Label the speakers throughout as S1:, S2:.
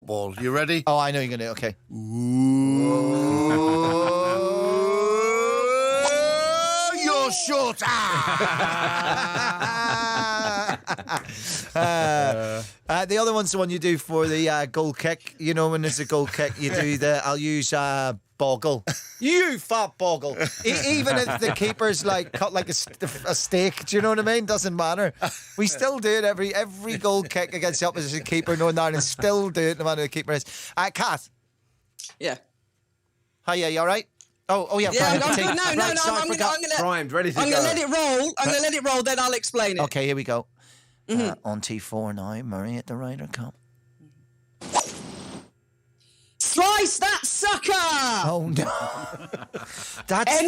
S1: football. You ready?
S2: Oh, I know you're going to. Okay.
S1: You're short.
S2: The other one's the one you do for the goal kick. You know, when there's a goal kick, you do the. I'll use boggle. You fat boggle. Even if the keeper's like cut like a steak, do you know what I mean? Doesn't matter. We still do it every goal kick against the opposition keeper, knowing that, and still do it no matter who the keeper is. Kath.
S3: Yeah.
S2: Hi, yeah, you all right? Oh yeah.
S3: Yeah, I'm good. No, I'm going
S4: primed, ready to
S3: I'm
S4: go.
S3: going to let it roll. I'm going to let it roll, then I'll explain it.
S2: Okay, here we go. On T4 now, Murray at the Ryder Cup.
S3: Slice that sucker!
S2: Oh no! That's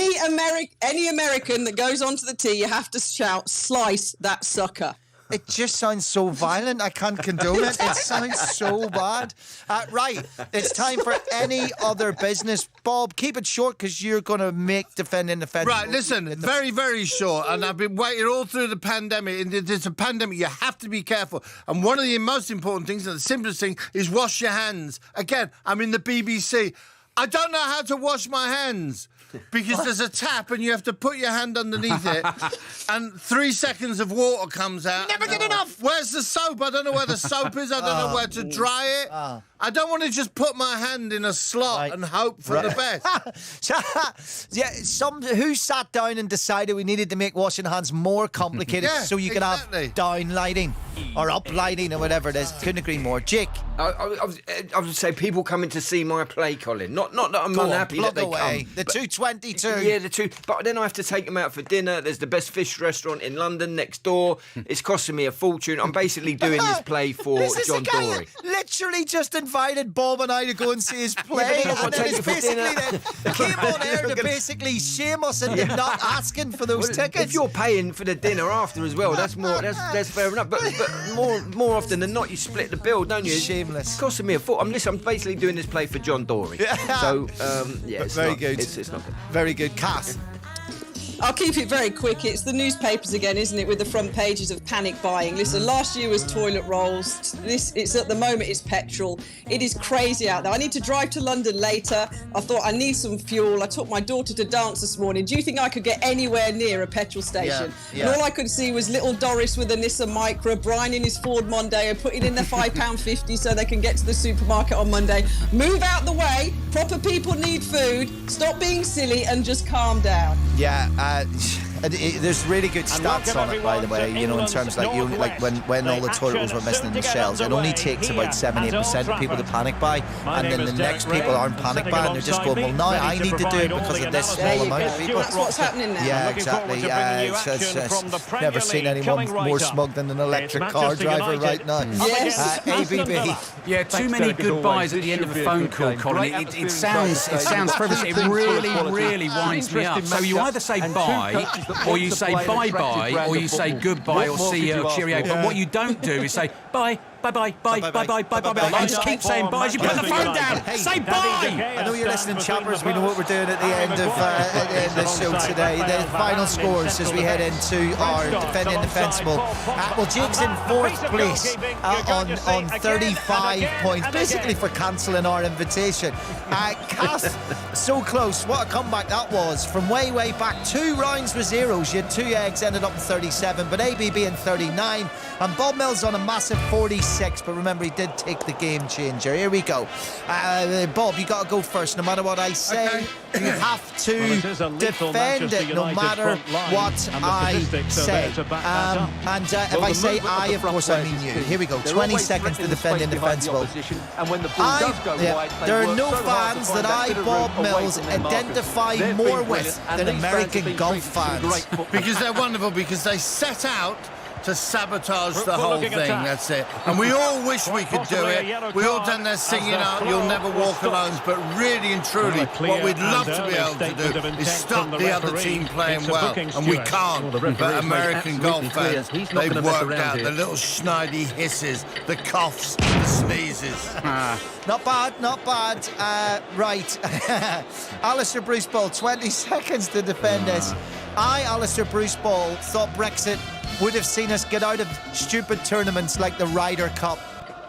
S3: Any American that goes onto the tee, you have to shout, "Slice that sucker!"
S2: It just sounds so violent. I can't condone it. It sounds so bad. Right, it's time for any other business. Bob, keep it short because you're going to make defending the fence.
S1: Right, listen, very, very short. And I've been waiting all through the pandemic. It's a pandemic. You have to be careful. And one of the most important things, and the simplest thing, is wash your hands. Again, I'm in the BBC. I don't know how to wash my hands. Because there's a tap and you have to put your hand underneath it and 3 seconds of water comes out.
S2: Never get enough!
S1: Where's the soap? I don't know where the soap is. I don't know where to dry it. I don't want to just put my hand in a slot and hope for the best.
S2: Who sat down and decided we needed to make washing hands more complicated so you could have down lighting or up lighting or whatever it is? Couldn't agree more. Jake?
S4: I would say people coming to see my play, Colin. Not that I'm unhappy that they come.
S2: The 222.
S4: Yeah, the two. But then I have to take them out for dinner. There's the best fish restaurant in London next door. It's costing me a fortune. I'm basically doing this play for John Dory.
S2: Literally just invited Bob and I to go and see his play.
S4: Yeah,
S2: and then it's basically came on air to basically shame us into not asking for those tickets.
S4: If you're paying for the dinner after as well, that's fair enough. But more often than not, you split the bill, don't you?
S2: Shameless.
S4: It's costing me a fortune. I'm basically doing this play for John Dory. So it's
S2: very
S4: not,
S2: good.
S4: It's not good.
S2: Very good. Cass.
S3: I'll keep it very quick. It's the newspapers again, isn't it, with the front pages of panic buying. Listen, last year was toilet rolls. It's at the moment it's petrol. It is crazy out there. I need to drive to London later. I thought I need some fuel. I took my daughter to dance this morning. Do you think I could get anywhere near a petrol station?
S2: Yeah.
S3: And all I could see was little Doris with a Nissan Micra, Brian in his Ford Mondeo, putting in their £5.50 so they can get to the supermarket on Monday. Move out the way. Proper people need food. Stop being silly and just calm down.
S2: Yeah. There's really good stats on it, by the way, you know, in terms of when all the toilet rolls were missing in the shelves, it only takes about 7-8% of people to panic buy, and then the next people aren't panic buying, they're just going, well, now I need to do it because of this small amount of people.
S3: That's what's happening now.
S2: Yeah, exactly. It's never seen anyone more smug than an electric car driver right now.
S3: Yes.
S2: ABB.
S5: Yeah, too many goodbyes at the end of a phone call, Colin. It sounds frivolous. It really winds me up. So you either say bye, or you say bye-bye, or you say goodbye, or see you, or cheerio. But what you don't do is say bye, bye-bye, bye-bye. And just keep saying bye as you put the phone down. Say bye!
S2: I know you're listening, chappers. We know what we're doing at the end of the show today. The final scores as we head into our defending defensible. Well, Jake's in 4th place on 35 points, basically for cancelling our invitation. Cass, so close. What a comeback that was. From way back, 2 rounds with zeros. You had 2 eggs, ended up in 37, but ABB in 39. And Bob Mills on a massive 46, but remember, he did take the game changer. Here we go. Bob, you got to go first. No matter what I say, you have to defend it, no matter what I say. And if I say I, of course, I mean you. Here we go. 20 seconds to defend indefensible. There are no fans that I, Bob Mills, identify more with than American golf fans.
S1: Because they're wonderful, because they set out to sabotage the whole thing, that's it. And we all wish we could do it. We all done that singing out, You'll Never Walk Alone, but really and truly, what we'd love to be able to do is stop the other team playing well, and we can't. But American golf fans, they've worked out the little schneidi hisses, the coughs, the sneezes.
S2: Not bad. Right. Alistair Bruce Ball, 20 seconds to defend this. I, Alistair Bruce Ball, thought Brexit would have seen us get out of stupid tournaments like the Ryder Cup.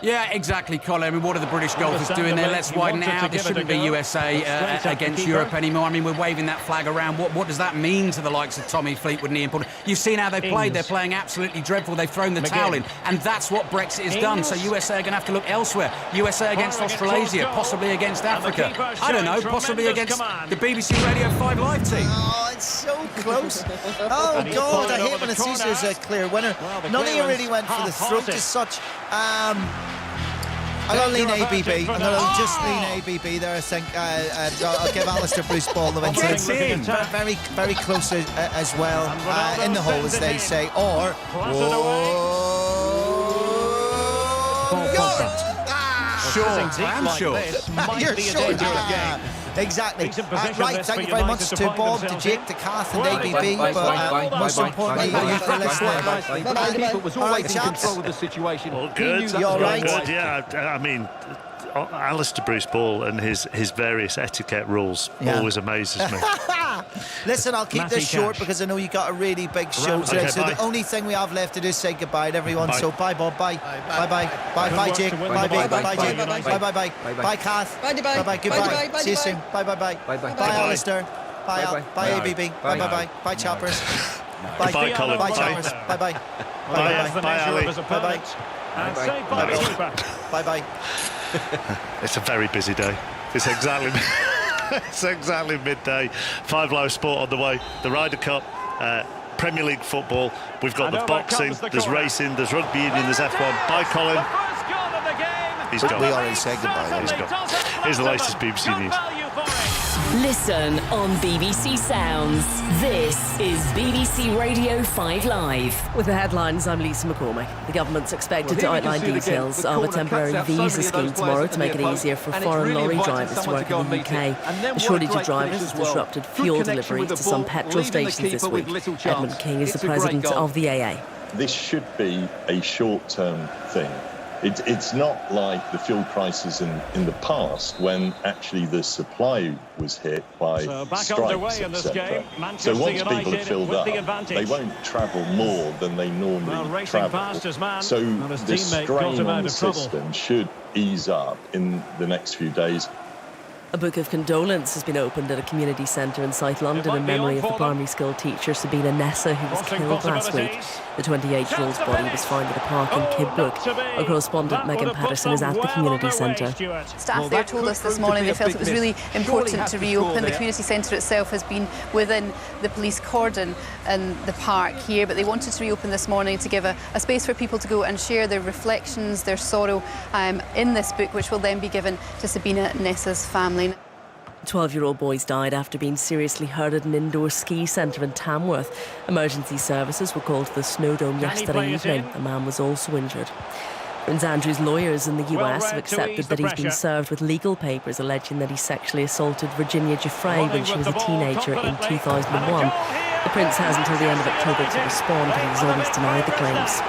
S5: Yeah, exactly, Colin. I mean, what are the British golfers doing there? Let's widen it out. This shouldn't be USA against Europe anymore. I mean, we're waving that flag around. What does that mean to the likes of Tommy Fleetwood and Ian Poulter? You've seen how they played. They're playing absolutely dreadful. They've thrown the towel in. And that's what Brexit has done. So USA are going to have to look elsewhere. USA against Australasia, possibly against Africa. I don't know, possibly against the BBC Radio 5 Live team.
S2: Oh, it's so close. Oh, God, I hate when it sees there's a clear winner. None of you really went for the throat as such. I'm going to lean ABB. I'm going to just lean ABB there, I think. I'll give Alistair Bruce Ball the win. Very, very close as well. In the hole, as they say. Or...
S5: Sure, I am sure.
S2: You're sure. Exactly. Right, thank you very much to Bob, to Jake, to Kath and ABB, but most importantly, you for listening. All right, chaps.
S6: All good.
S2: You all right?
S6: Yeah, I mean, Alistair Bruce Ball and his various etiquette rules always amazes me.
S2: Listen, I'll keep this short because I know you got a really big show today. So the only thing we have left to do is say goodbye to everyone. So bye, Bob. Bye. Bye. Bye, Jake. Bye, Jake. Bye. Bye, Kath. Bye. Goodbye. See you soon. Bye. Bye, Alistair. Bye, ABB. Bye. Bye, Choppers.
S6: Bye, Colin.
S2: Bye, Choppers. Bye.
S6: Bye, Ali.
S2: Bye.
S6: It's a very busy day. It's exactly midday. 5 Live Sport on the way. The Ryder Cup, Premier League football. We've got the boxing, there's racing, there's rugby union, there's F1. Bye, Colin. He's gone.
S2: We already said goodbye.
S6: He's gone. Here's the latest BBC News.
S7: Listen on BBC Sounds. This is BBC Radio 5 Live.
S8: With the headlines, I'm Lisa McCormick. The government's expected to outline details of a temporary visa scheme tomorrow to make it easier for foreign lorry drivers to work in the UK. The shortage of drivers has disrupted fuel deliveries to some petrol stations this week. Edmund King is the president of the AA.
S9: This should be a short-term thing. It's not like the fuel crisis in the past when actually the supply was hit by strikes, etc. So once people are filled up, they won't travel more than they normally travel. So the strain on the system should ease up in the next few days.
S8: A book of condolence has been opened at a community centre in South London in memory of the primary school teacher Sabina Nessa, who was killed last week. The 28-year-old's body was found at a park in Kidbrooke. Our correspondent Megan Patterson is at the community centre.
S10: Staff there told us this morning they felt it was really important to reopen. The community centre itself has been within the police cordon in the park here, but they wanted to reopen this morning to give a space for people to go and share their reflections, their sorrow in this book, which will then be given to Sabina Nessa's family.
S8: 12-year-old boys died after being seriously hurt at an indoor ski centre in Tamworth. Emergency services were called to the Snowdome yesterday evening. A man was also injured. Prince Andrew's lawyers in the US have accepted that he's been served with legal papers alleging that he sexually assaulted Virginia Giuffre when she was a teenager in 2001. The Prince has until the end of October to respond, and he's always denied the claims.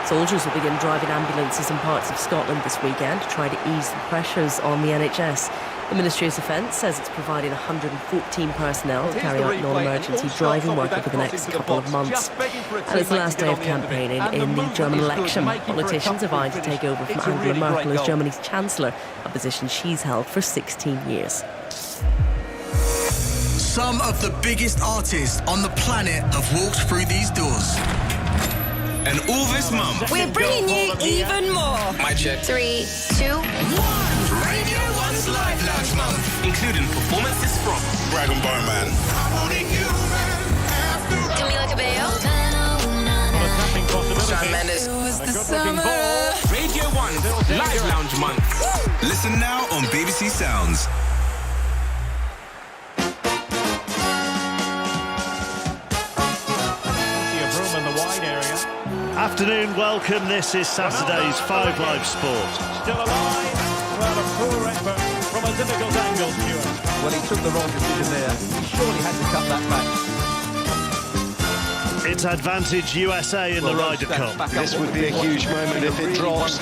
S8: Soldiers will begin driving ambulances in parts of Scotland this weekend to try to ease the pressures on the NHS. The Ministry of Defence says it's providing 114 personnel to carry out non-emergency driving work over the next couple of months. And it's the last day of campaigning in the German election. Politicians are vying to take over from Angela Merkel as Germany's Chancellor, a position she's held for 16 years.
S11: Some of the biggest artists on the planet have walked through these doors. And all this month,
S7: We're bringing you even more.
S11: Mic check.
S7: 3, 2, 1.
S11: Radio 1's Live Lounge Month, including performances from Dragon Bar Man,
S7: Camila Cabello.
S11: Shawn Mendes. Radio 1's Live Lounge Month. Listen now on BBC Sounds.
S6: Afternoon, welcome. This is Saturday's 5 Live Sport.
S12: Still alive. Well, a poor effort from a difficult angle, Stuart.
S13: Well, he took the wrong decision there. He surely had to cut that back.
S6: It's advantage USA in the Ryder Cup.
S13: This would be a huge moment if it drops.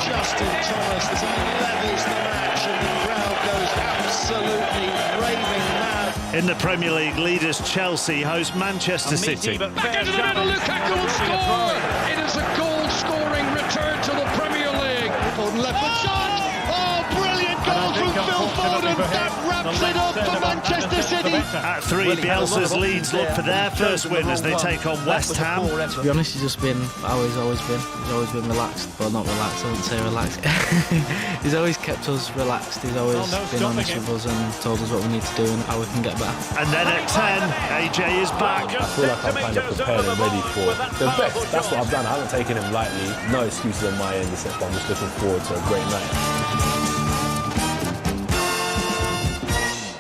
S14: Justin Thomas, as he levels the match, and the crowd goes absolutely raving mad.
S6: In the Premier League, leaders Chelsea host Manchester City.
S14: Back into the middle, Lukaku will score! It is a goal-scoring return to the Premier League. Foden left foot shot! Oh, brilliant goal from Phil Foden! That wraps it up for Manchester City!
S6: At 3, Bielsa's Leeds look for their first win as they take on West Ham.
S15: To be honest, he's just been he's always been relaxed. Well, not relaxed, I wouldn't say relaxed. He's always kept us relaxed. He's always been honest with us and told us what we need to do and how we can get better.
S6: And then at 10, AJ is back.
S16: I feel like I'm kind of prepared and ready for the best. That's what I've done. I haven't taken him lightly. No excuses on my end, except I'm just looking forward to a great night.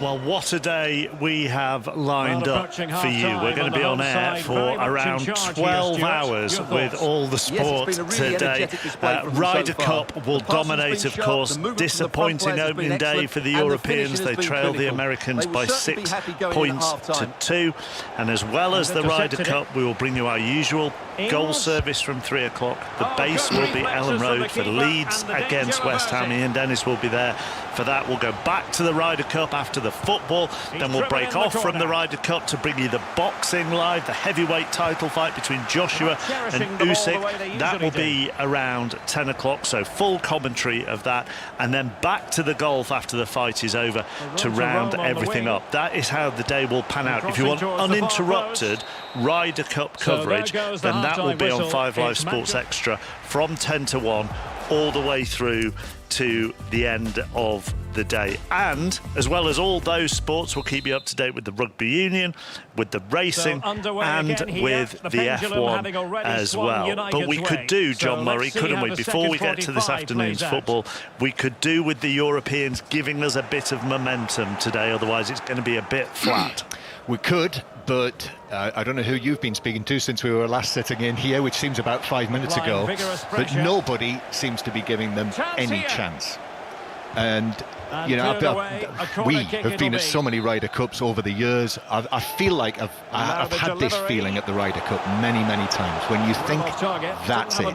S6: Well, what a day we have lined up for you. We're going to be on air for around 12 hours with all the sport today. Ryder Cup will dominate, of course. Disappointing opening day for the Europeans. They trailed the Americans by 6 points to 2. And as well as the Ryder Cup, we will bring you our usual goal service from 3 o'clock. The base will be Ellen Road for Leeds against West Ham. Ian Dennis will be there for that. We'll go back to the Ryder Cup after the football, then we'll break off from the Ryder Cup to bring you the boxing live, the heavyweight title fight between Joshua and Usyk. That will be around 10 o'clock, so full commentary of that, and then back to the golf after the fight is over to round everything up. That is how the day will pan out. If you want uninterrupted Ryder Cup coverage, then that will be on 5 Live Sports Extra from 10 to 1 all the way through to the end of the day. And as well as all those sports, we'll keep you up to date with the rugby union, with the racing, and with the F1 as well. But we could do, John Murray, couldn't we, before we get to this afternoon's football, we could do with the Europeans giving us a bit of momentum today, otherwise it's going to be a bit flat.
S17: We could, but I don't know who you've been speaking to since we were last sitting in here, which seems about 5 minutes ago, but nobody seems to be giving them any chance. And you know, we have been at so many Ryder Cups over the years. I feel like I've had this feeling at the Ryder Cup many times, when you think that's it,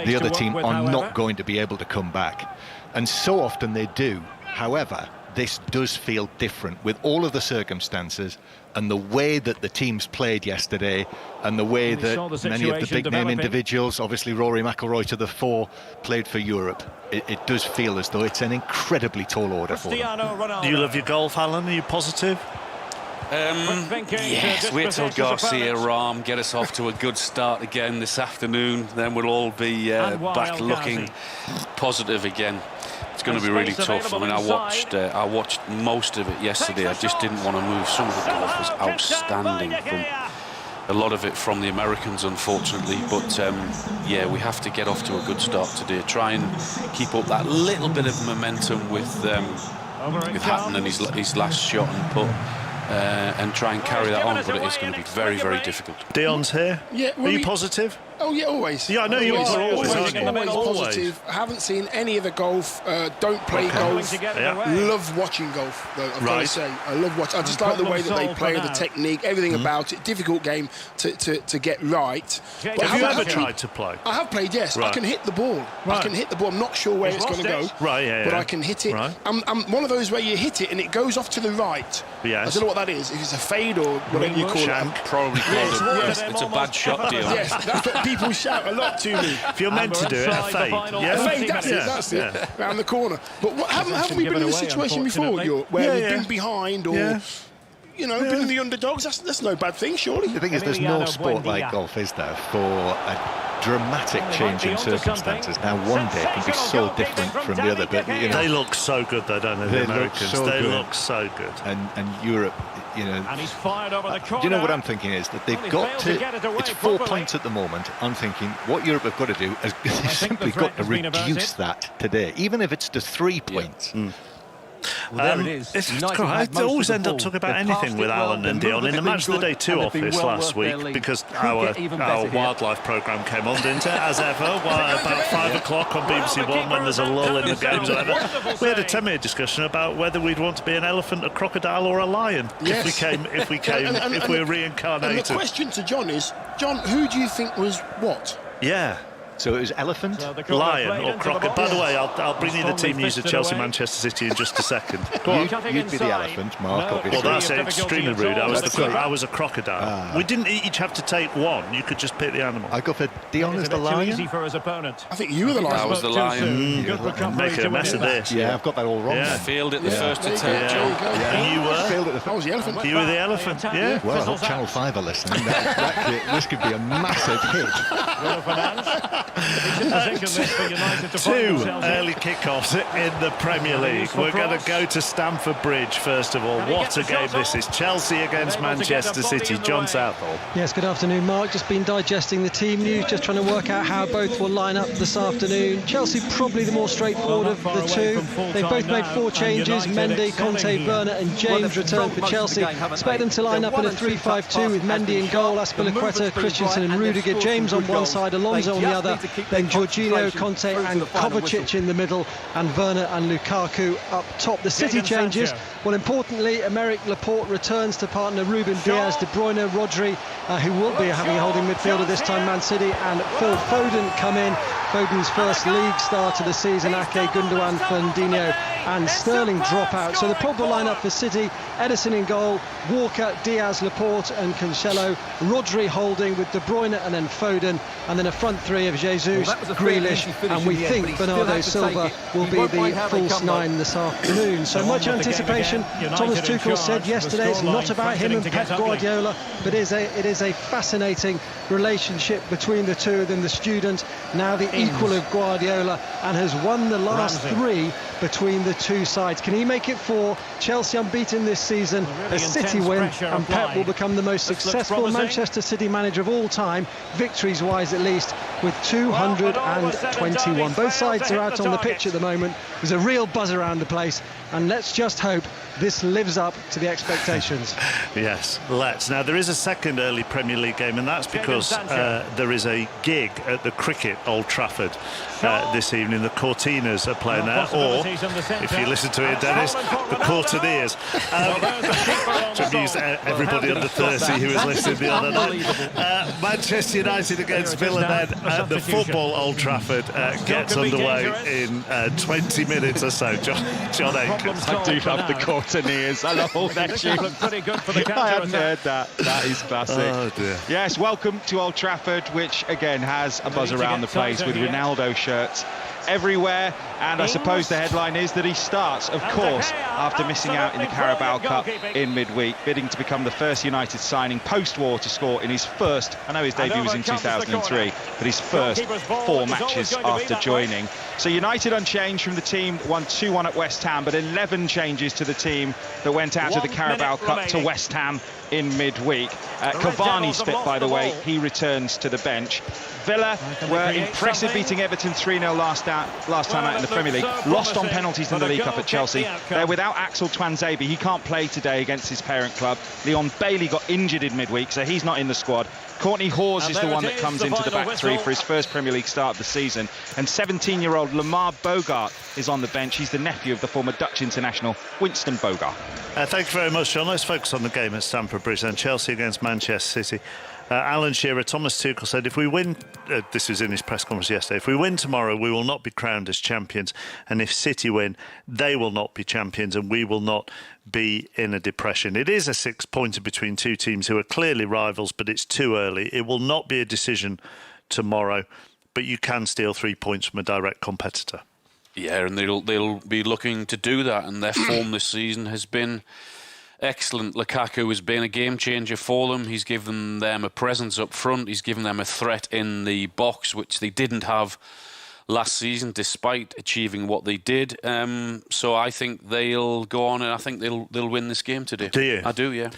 S17: the other team are not going to be able to come back, and so often they do. However, this does feel different with all of the circumstances and the way that the teams played yesterday, and the way that many of the big name individuals, obviously Rory McIlroy to the fore, played for Europe. It does feel as though it's an incredibly tall order for them.
S6: Do you love your golf, Alan? Are you positive?
S18: Yes, wait till Garcia Rahm get us off to a good start again this afternoon, then we'll all be back looking positive again. It's going to be really tough. I mean, I watched most of it yesterday. I just didn't want to move. Some of the golf was outstanding, from a lot of it from the Americans, unfortunately. But yeah, we have to get off to a good start today. Try and keep up that little bit of momentum with Hatton and his last shot and putt. And try and carry that on, but it is going to be very difficult.
S6: Dion's here.
S19: Yeah,
S6: are you positive?
S19: Oh yeah, always.
S6: Yeah, I know you are always
S19: positive. I haven't seen any of the golf. Don't play golf. Love watching golf, though. I've got to say, I love watching. I just like the way that they play, the technique, everything about it. Difficult game to get right.
S6: But have you ever tried to play?
S19: I have played. Yes, I can hit the ball. I can hit the ball. I'm not sure where it's going to go. But I can hit it. I'm one of those where you hit it and it goes off to the right.
S6: Yes.
S19: I don't know what that is. If it's a fade or whatever you call it.
S18: Probably called it. It's a bad shot, Dion.
S19: Yes, that's what people shout a lot to me.
S6: If you're meant to do it, a fade.
S19: Yeah, a fade, that's it. Round the corner. But haven't we been in this situation before, where we've been behind or... You know, being the underdogs, that's no bad thing, surely.
S17: The thing is, there's no sport like golf, is there, for a dramatic change in circumstances. Now, one day can be so different from the other, but you know,
S6: they look so good, though, don't they? The Americans, they look so good.
S17: And Europe, you know, do you know what I'm thinking is that they've got to. It's 4 points at the moment. I'm thinking what Europe have got to do is simply got to reduce that today, even if it's to 3 points.
S6: Well, there it is. I always end up talking about anything with Alan and Dion. In the Match of the Day 2 office last week, because our wildlife programme came on, didn't it? As ever, about 5 o'clock on BBC One, when there's a lull in the games or whatever. We had a 10-minute discussion about whether we'd want to be an elephant, a crocodile or a lion if we were reincarnated.
S19: And the question to John is, John, who do you think was what?
S6: Yeah.
S17: So it was elephant,
S6: lion or crocodile. By the way, I'll bring you the team news of Chelsea Manchester City in just a second.
S17: You'd be the elephant, Mark, obviously.
S6: Well, that's extremely rude. I was a crocodile. We didn't each have to take one. You could just pick the animal.
S17: I go for Dion as the lion.
S12: Easy for his opponent.
S19: I think you were the lion.
S18: I was the lion.
S6: Making a mess of this.
S17: Yeah, I've got that all wrong.
S6: Yeah.
S18: Failed at the first attempt.
S6: And you were?
S19: I was the elephant.
S6: You were the elephant, yeah.
S17: Well, I hope Channel 5 are listening. This could be a massive hit.
S6: Two early kickoffs in the Premier League. We're going to go to Stamford Bridge first of all. What a game this is. Chelsea against Manchester City. John Southall.
S20: Yes, good afternoon, Mark. Just been digesting the team news, just trying to work out how both will line up this afternoon. Chelsea probably the more straightforward of the two. They've both made 4 changes. Mendy, Conte, Werner and James return for Chelsea. Expect them to line up in a 3-5-2 with Mendy in goal, Azpilicueta, Christensen and Rudiger. James on one side, Alonso on the other. Then Jorginho, Conte and Kovacic in the middle, and Werner and Lukaku up top. The City changes. Well, importantly, Aymeric Laporte returns to partner Ruben Diaz, De Bruyne, Rodri, who will be having a holding midfielder this time, Man City, and Phil Foden come in. Foden's first league start of the season. Ake, Gundogan, Fernandinho and Sterling drop out. So the probable lineup for City: Ederson in goal, Walker, Diaz, Laporte and Cancelo, Rodri holding with De Bruyne and then Foden, and then a front three of Jesus, Grealish, and we think Bernardo Silva will be the false 9 this afternoon. So much anticipation. Thomas Tuchel said yesterday it's not about him and Pep Guardiola, but it is a fascinating relationship between the two of them. The student, now the equal of Guardiola, and has won the last 3 between the two sides. Can he make it 4? Chelsea unbeaten this season, a City win, and Pep will become the most successful Manchester City manager of all time, victories wise at least, with 221. Both sides are out on the pitch at the moment. There's a real buzz around the place, and let's just hope this lives up to the expectations.
S6: Yes, let's. Now, there is a second early Premier League game, and that's because there is a gig at the Cricket Old Trafford this evening. The Cortinas are playing there, or, if you listen to it, Dennis, the Courtineers. To amuse everybody under 30 who was listening the other night. Manchester United against Villa then at the football Old Trafford gets underway in 20 minutes or so. John Aikens.
S21: I do love the Courtineers. I love all that tune. I hadn't heard that. That is classic.
S6: Oh dear.
S21: Yes, welcome to Old Trafford, which again has a buzz around the place with Ronaldo shirts everywhere, and I suppose the headline is that he starts, of course, after missing out in the Carabao Cup in midweek, bidding to become the first United signing post-war to score in his first, I know his debut was in 2003, but his first 4 matches after joining. So United unchanged from the team that won 2-1 at West Ham, but 11 changes to the team that went out of the Carabao Cup to West Ham in midweek. Cavani's fit, by the way. He returns to the bench. Villa were impressive, beating Everton 3-0 last time out in the Premier League. Lost on penalties in the League Cup at Chelsea. They're without Axel Tuanzebe. He can't play today against his parent club. Leon Bailey got injured in midweek, so he's not in the squad. Courtney Hawes is the one that comes into the back 3 for his first Premier League start of the season. And 17-year-old Lamar Bogart is on the bench. He's the nephew of the former Dutch international Winston Bogart.
S6: Thank you very much, John. Let's focus on the game at Stamford Bridge then. Chelsea against Manchester City. Alan Shearer, Thomas Tuchel said, if we win, this was in his press conference yesterday, if we win tomorrow, we will not be crowned as champions. And if City win, they will not be champions and we will not be in a depression. It is a 6-pointer between two teams who are clearly rivals, but it's too early. It will not be a decision tomorrow, but you can steal 3 points from a direct competitor.
S18: Yeah, and they'll be looking to do that, and their form this season has been excellent. Lukaku has been a game changer for them. He's given them a presence up front. He's given them a threat in the box, which they didn't have last season, despite achieving what they did. So I think they'll go on, and I think they'll win this game today.
S6: Do you?
S18: I do, yeah.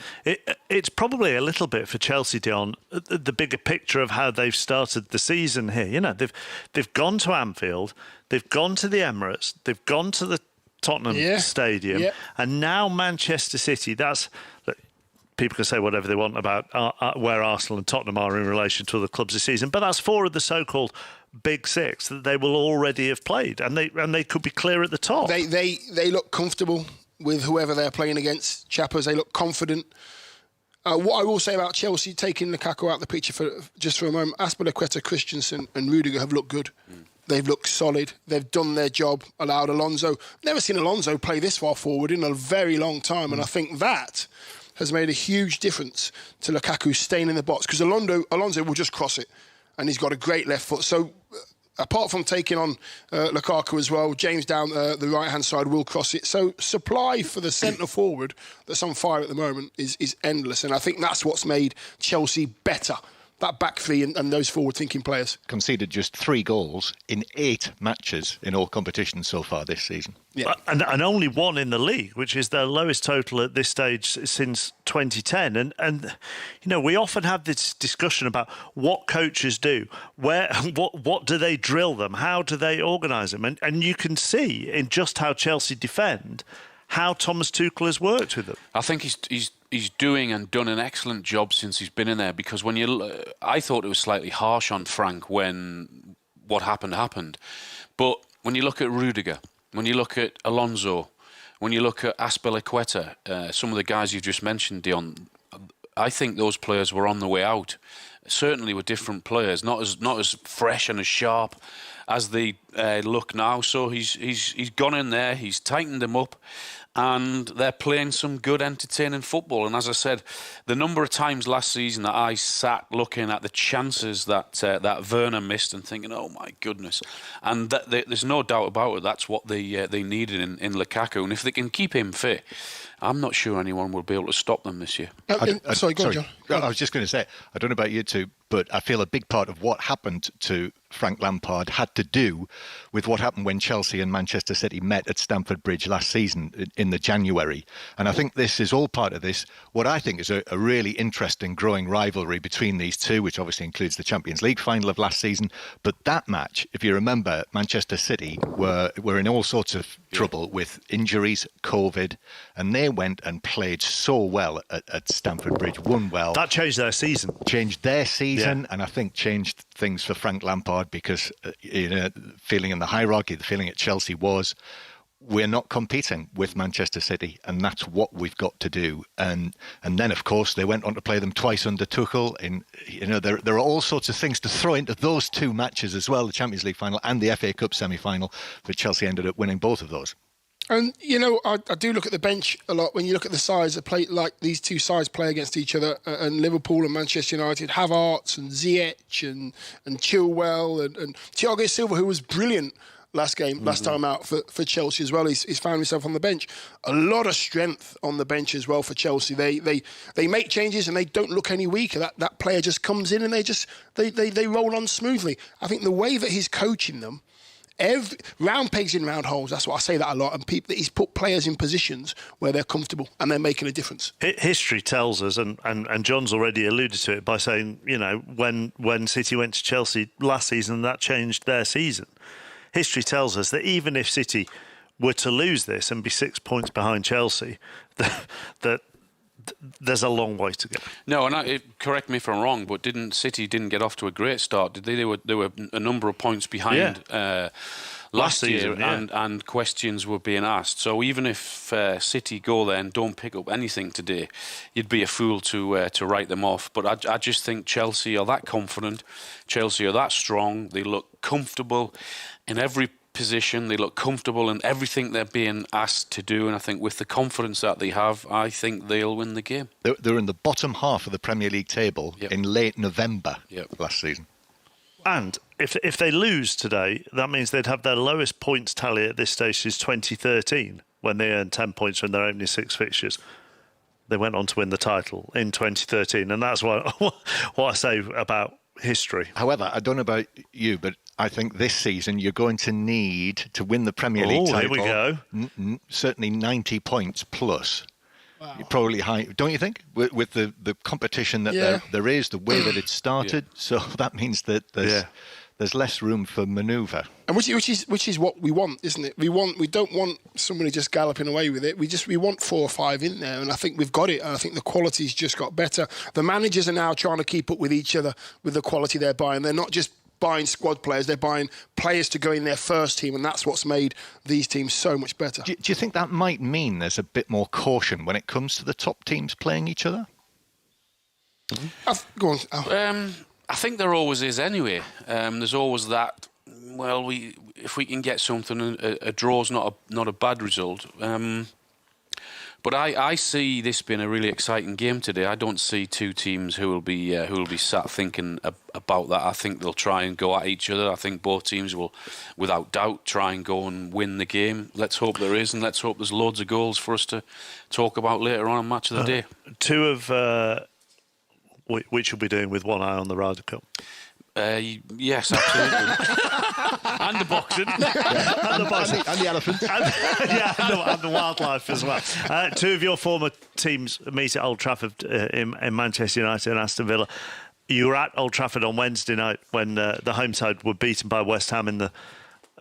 S6: It's probably a little bit for Chelsea, Dion, the bigger picture of how they've started the season here. You know, they've gone to Anfield, they've gone to the Emirates, they've gone to the Tottenham Stadium, and now Manchester City. People can say whatever they want about where Arsenal and Tottenham are in relation to other clubs this season, but that's 4 of the so-called Big 6 that they will already have played, and they could be clear at the top.
S19: They look comfortable with whoever they're playing against. Chappers, they look confident. What I will say about Chelsea taking Lukaku out of the picture for a moment, Azpilicueta, Christensen and Rudiger have looked good. They've looked solid. They've done their job, allowed Alonso. Never seen Alonso play this far forward in a very long time. And I think that has made a huge difference to Lukaku staying in the box, because Alonso will just cross it. And he's got a great left foot. So apart from taking on Lukaku as well, James down the right-hand side will cross it. So supply for the centre forward that's on fire at the moment is endless. And I think that's what's made Chelsea better, that back three and those forward-thinking players.
S17: Conceded just 3 goals in 8 matches in all competitions so far this season.
S6: Yeah. And only 1 in the league, which is their lowest total at this stage since 2010. And you know, we often have this discussion about what coaches do, what do they drill them, how do they organise them, and you can see in just how Chelsea defend how Thomas Tuchel has worked with them.
S18: I think he's doing and done an excellent job since he's been in there, because I thought it was slightly harsh on Frank when what happened. But when you look at Rudiger, when you look at Alonso, when you look at Azpilicueta, some of the guys you've just mentioned, Dion, I think those players were on the way out. Certainly were different players, not as fresh and as sharp as they look now. So he's gone in there, he's tightened them up, and they're playing some good, entertaining football. And as I said, the number of times last season that I sat looking at the chances that Werner missed and thinking, oh my goodness. And there's no doubt about it, that's what they needed in Lukaku. And if they can keep him fit, I'm not sure anyone will be able to stop them this year.
S19: Sorry, go on, John.
S17: I was just going to say, I don't know about you two, but I feel a big part of what happened to Frank Lampard had to do with what happened when Chelsea and Manchester City met at Stamford Bridge last season in the January. And I think this is all part of this, what I think is a really interesting growing rivalry between these two, which obviously includes the Champions League final of last season. But that match, if you remember, Manchester City were in all sorts of trouble with injuries, COVID, and they went and played so well at Stamford Bridge, won well.
S6: That changed their season.
S17: And I think changed things for Frank Lampard, because feeling in the hierarchy, the feeling at Chelsea was, we're not competing with Manchester City, and that's what we've got to do. And then, of course, they went on to play them twice under Tuchel. There are all sorts of things to throw into those 2 matches as well, the Champions League final and the FA Cup semi-final, but Chelsea ended up winning both of those.
S19: And, I do look at the bench a lot. When you look at the sides that play, like these 2 sides play against each other, and Liverpool and Manchester United, Havertz and Ziyech and Chilwell and Thiago Silva, who was brilliant last time out for Chelsea as well. He's found himself on the bench. A lot of strength on the bench as well for Chelsea. They make changes and they don't look any weaker. That player just comes in and they roll on smoothly. I think the way that he's coaching them, round pegs in round holes, that's what I say that a lot, and he's put players in positions where they're comfortable and they're making a difference.
S6: History tells us, and John's already alluded to it by saying, when City went to Chelsea last season, that changed their season. History tells us that even if City were to lose this and be 6 points behind Chelsea, that there's a long way to go. No,
S18: and correct me if I'm wrong, but City didn't get off to a great start, did they? They were a number of points behind last year, and questions were being asked. So even if City go there and don't pick up anything today, you'd be a fool to write them off. But I just think Chelsea are that confident, Chelsea are that strong, they look comfortable in every position, they look comfortable in everything they're being asked to do, and I think with the confidence that they have, I think they'll win the game.
S17: They're in the bottom half of the Premier League table in late November last season.
S6: And if they lose today, that means they'd have their lowest points tally at this stage since 2013, when they earned 10 points from their opening 6 fixtures. They went on to win the title in 2013, and that's what I say about history.
S17: However, I don't know about you, but I think this season you're going to need to win the Premier League title.
S6: Here we
S17: go. Certainly 90 points plus. Wow. Probably high, don't you think? With the competition that there is, the way that it started, so that means that there's less room for manoeuvre.
S19: And which is what we want, isn't it? We don't want somebody just galloping away with it. We want 4 or 5 in there, and I think we've got it. And I think the quality's just got better. The managers are now trying to keep up with each other with the quality they're buying. They're not just buying squad players, they're buying players to go in their first team, and that's what's made these teams so much better.
S17: Do you think that might mean there's a bit more caution when it comes to the top teams playing each other?
S19: Go on. Oh.
S18: I think there always is anyway. There's always that. Well, if we can get something, a draw's not a bad result. But I see this being a really exciting game today. I don't see two teams who will be sat thinking about that. I think they'll try and go at each other. I think both teams will, without doubt, try and go and win the game. Let's hope there is, and let's hope there's loads of goals for us to talk about later on in Match of the Day.
S6: Two of which you'll be doing with one eye on the Ryder Cup.
S18: Yes, absolutely. And the boxing.
S17: And the elephant.
S6: And the wildlife as well. Two of your former teams meet at Old Trafford in Manchester United and Aston Villa. You were at Old Trafford on Wednesday night when the home side were beaten by West Ham in the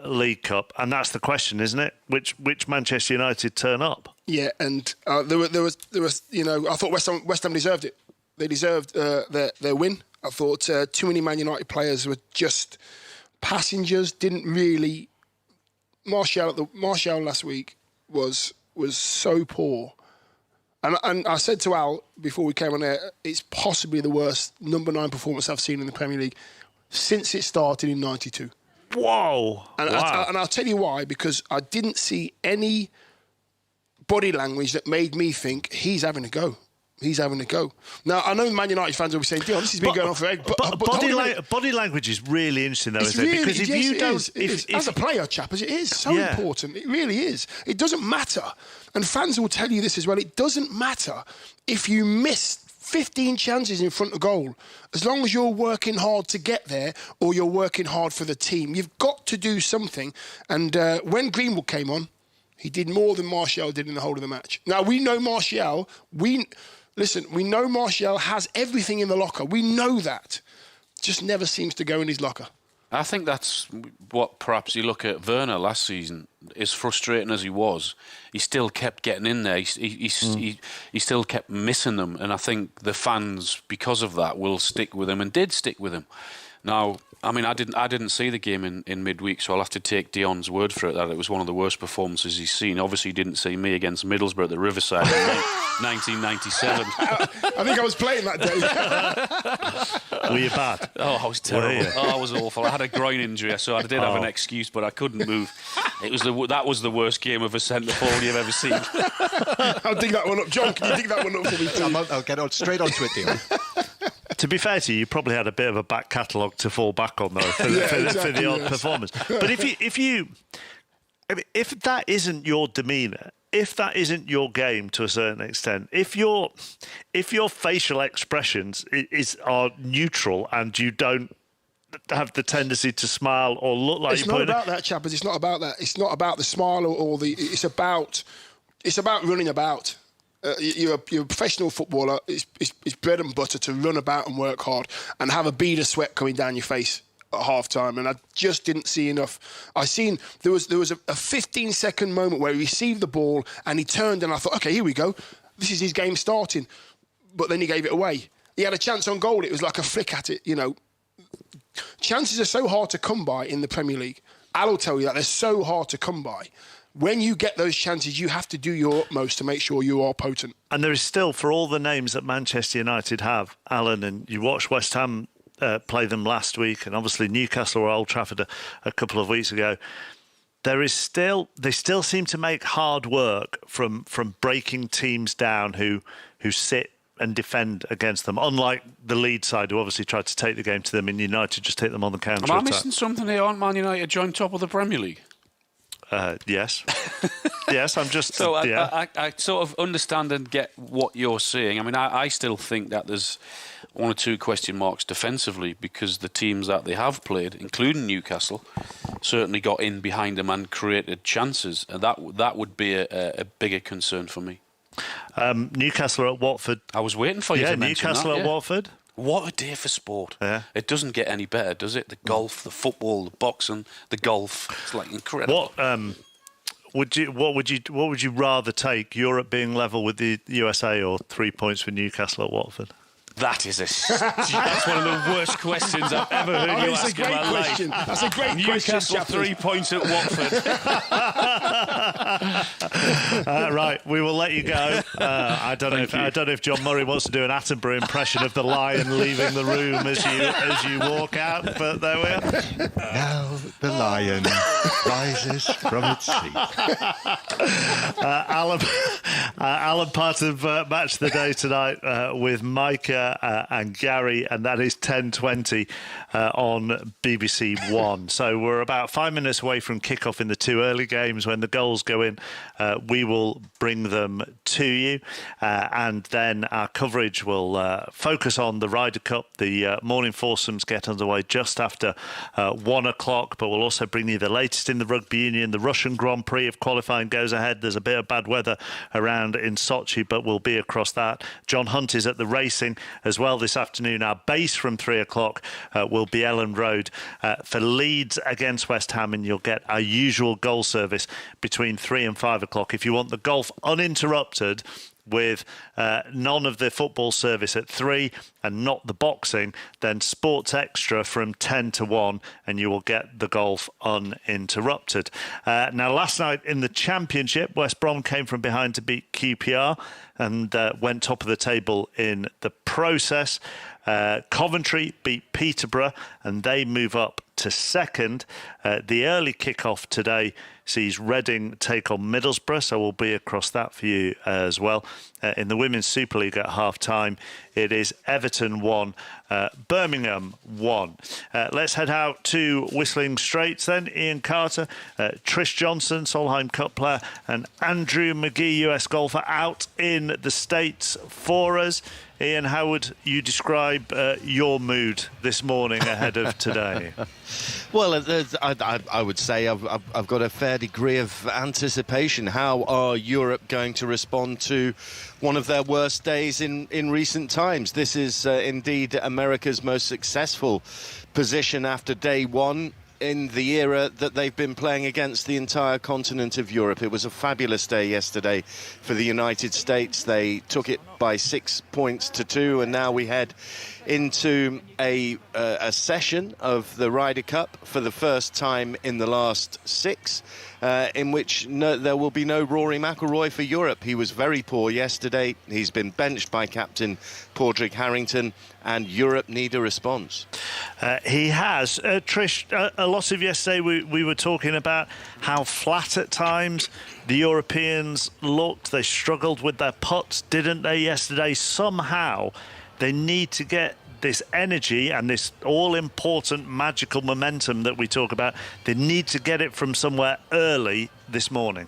S6: League Cup. And that's the question, isn't it? Which Manchester United turn up?
S19: Yeah, and there was I thought West Ham deserved it. They deserved their win. I thought too many Man United players were just passengers. Didn't really. Martial last week was so poor, and I said to Al before we came on air, it's possibly the worst number 9 performance I've seen in the Premier League since it started in '92.
S6: Whoa!
S19: And I'll tell you why, because I didn't see any body language that made me think he's having a go. He's having a go. Now, I know Man United fans will be saying, this has been going on for ages. But
S6: body language is really interesting, though, isn't
S19: really,
S6: it? Because if you don't...
S19: As a player, Chappers, it is so important. It really is. It doesn't matter. And fans will tell you this as well. It doesn't matter if you miss 15 chances in front of goal. As long as you're working hard to get there or you're working hard for the team, you've got to do something. And when Greenwood came on, he did more than Martial did in the whole of the match. Now, we know Martial... Listen, we know Martial has everything in the locker. We know that. Just never seems to go in his locker.
S18: I think that's what perhaps you look at Werner last season. As frustrating as he was, he still kept getting in there. He still kept missing them. And I think the fans, because of that, will stick with him and did stick with him. Now, I mean, I didn't see the game in midweek, so I'll have to take Dion's word for it that it was one of the worst performances he's seen. Obviously, he didn't see me against Middlesbrough at the Riverside in 1997.
S19: I think I was playing that day.
S6: Were you bad?
S18: Oh, I was terrible. I was awful. I had a groin injury, so I did have an excuse, but I couldn't move. That was the worst game of a centre-forward you've ever seen.
S19: I'll dig that one up. John, can you dig that one up for me?
S17: I'll get straight onto it, Dion.
S6: To be fair to you, you probably had a bit of a back catalogue to fall back on, though, for the odd performance. But if that isn't your demeanour, if that isn't your game to a certain extent, if your facial expressions are neutral and you don't have the tendency to smile or look like
S19: it's not about that, Chappers. It's not about that. It's not about the smile or the. It's about running about. You're a professional footballer. It's bread and butter to run about and work hard and have a bead of sweat coming down your face at half time. And I just didn't see enough. There was a 15-second moment where he received the ball and he turned and I thought, okay, here we go. This is his game starting. But then he gave it away. He had a chance on goal. It was like a flick at it, Chances are so hard to come by in the Premier League. I'll tell you that they're so hard to come by. When you get those chances, you have to do your utmost to make sure you are potent.
S6: And there is still, for all the names that Manchester United have, Alan, and you watched West Ham play them last week, and obviously Newcastle or Old Trafford a couple of weeks ago, they still seem to make hard work from breaking teams down who sit and defend against them, unlike the Leeds side, who obviously tried to take the game to them, and United just take them on the counter-attack.
S18: Am I missing something here? Aren't Man United joined top of the Premier League?
S6: Yes. Yes, I'm just...
S18: So I sort of understand and get what you're saying. I mean, I still think that there's one or two question marks defensively because the teams that they have played, including Newcastle, certainly got in behind them and created chances. And that would be a bigger concern for me.
S6: Newcastle at Watford.
S18: I was waiting for you to mention
S6: Newcastle at Watford.
S18: What a day for sport.
S6: Yeah.
S18: It doesn't get any better, does it? The golf, the football, the boxing, the golf. It's like incredible.
S6: What would you rather take? Europe being level with the USA or 3 points for Newcastle at Watford?
S18: That is that's one of the worst questions I've ever heard you ask in my life.
S19: That's a great
S18: Newcastle
S19: question.
S18: 3 points at Watford.
S6: Right, we will let you go. I don't know if John Murray wants to do an Attenborough impression of the lion leaving the room as you walk out, but there we are.
S17: Now the lion rises from its seat. Alan, part of Match of the Day tonight with Micah and Gary, and that is 10:20 on BBC One. So we're about 5 minutes away from kickoff in the two early games. When the goals go in, we will bring them to you, and then our coverage will focus on the Ryder Cup. The morning foursomes get underway just after 1 o'clock, but we'll also bring you the latest in the rugby union. The Russian Grand Prix of qualifying goes ahead. There's a bit of bad weather around in Sochi, but we'll be across that. John Hunt is at the racing as well this afternoon. Our base from 3 o'clock will be Ellen Road for Leeds against West Ham, and you'll get our usual goal service between 3 and 5 o'clock. If you want the golf uninterrupted with none of the football service at 3 and not the boxing, then Sports Extra from 10 to 1, and you will get the golf uninterrupted. Now, last night in the Championship, West Brom came from behind to beat QPR and went top of the table in the process. Coventry beat Peterborough and they move up to second. The early kick-off today sees Reading take on Middlesbrough, so we'll be across that for you as well. In the Women's Super League at half-time, it is Everton 1, Birmingham 1. Let's head out to Whistling Straits then. Ian Carter, Trish Johnson, Solheim Cup player, and Andrew McGee, US golfer, out in the States for us. Ian, how would you describe your mood this morning ahead of today?
S4: Well, I would say I've got a fair degree of anticipation. How are Europe going to respond to one of their worst days in recent times? This is indeed America's most successful position after day one in the era that they've been playing against the entire continent of Europe. It was a fabulous day yesterday for the United States. They took it by 6 points to 2, and now we head into a session of the Ryder Cup for the first time in the last 6, in which there will be no Rory McIlroy for Europe. He was very poor yesterday. He's been benched by captain Padraig Harrington, and Europe need a response.
S6: He has. Trish, a lot of yesterday we were talking about how flat at times the Europeans looked. They struggled with their putts, didn't they, yesterday? Somehow they need to get this energy and this all-important magical momentum that we talk about. They need to get it from somewhere early this morning.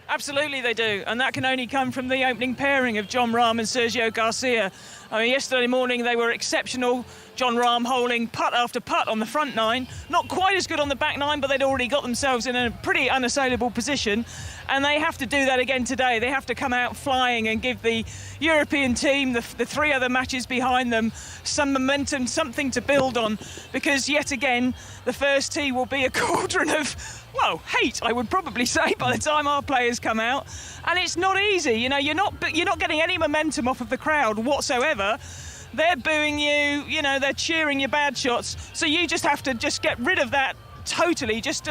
S22: Absolutely they do, and that can only come from the opening pairing of Jon Rahm and Sergio Garcia. I mean, yesterday morning they were exceptional. Jon Rahm holding putt after putt on the front nine. Not quite as good on the back nine, but they'd already got themselves in a pretty unassailable position. And they have to do that again today. They have to come out flying and give the European team, the 3 other matches behind them, some momentum, something to build on. Because yet again, the first tee will be a cauldron of, well, hate, I would probably say, by the time our players come out. And it's not easy. You know, you're not getting any momentum off of the crowd whatsoever. They're booing you, you know, they're cheering your bad shots. So you just have to just get rid of that totally, just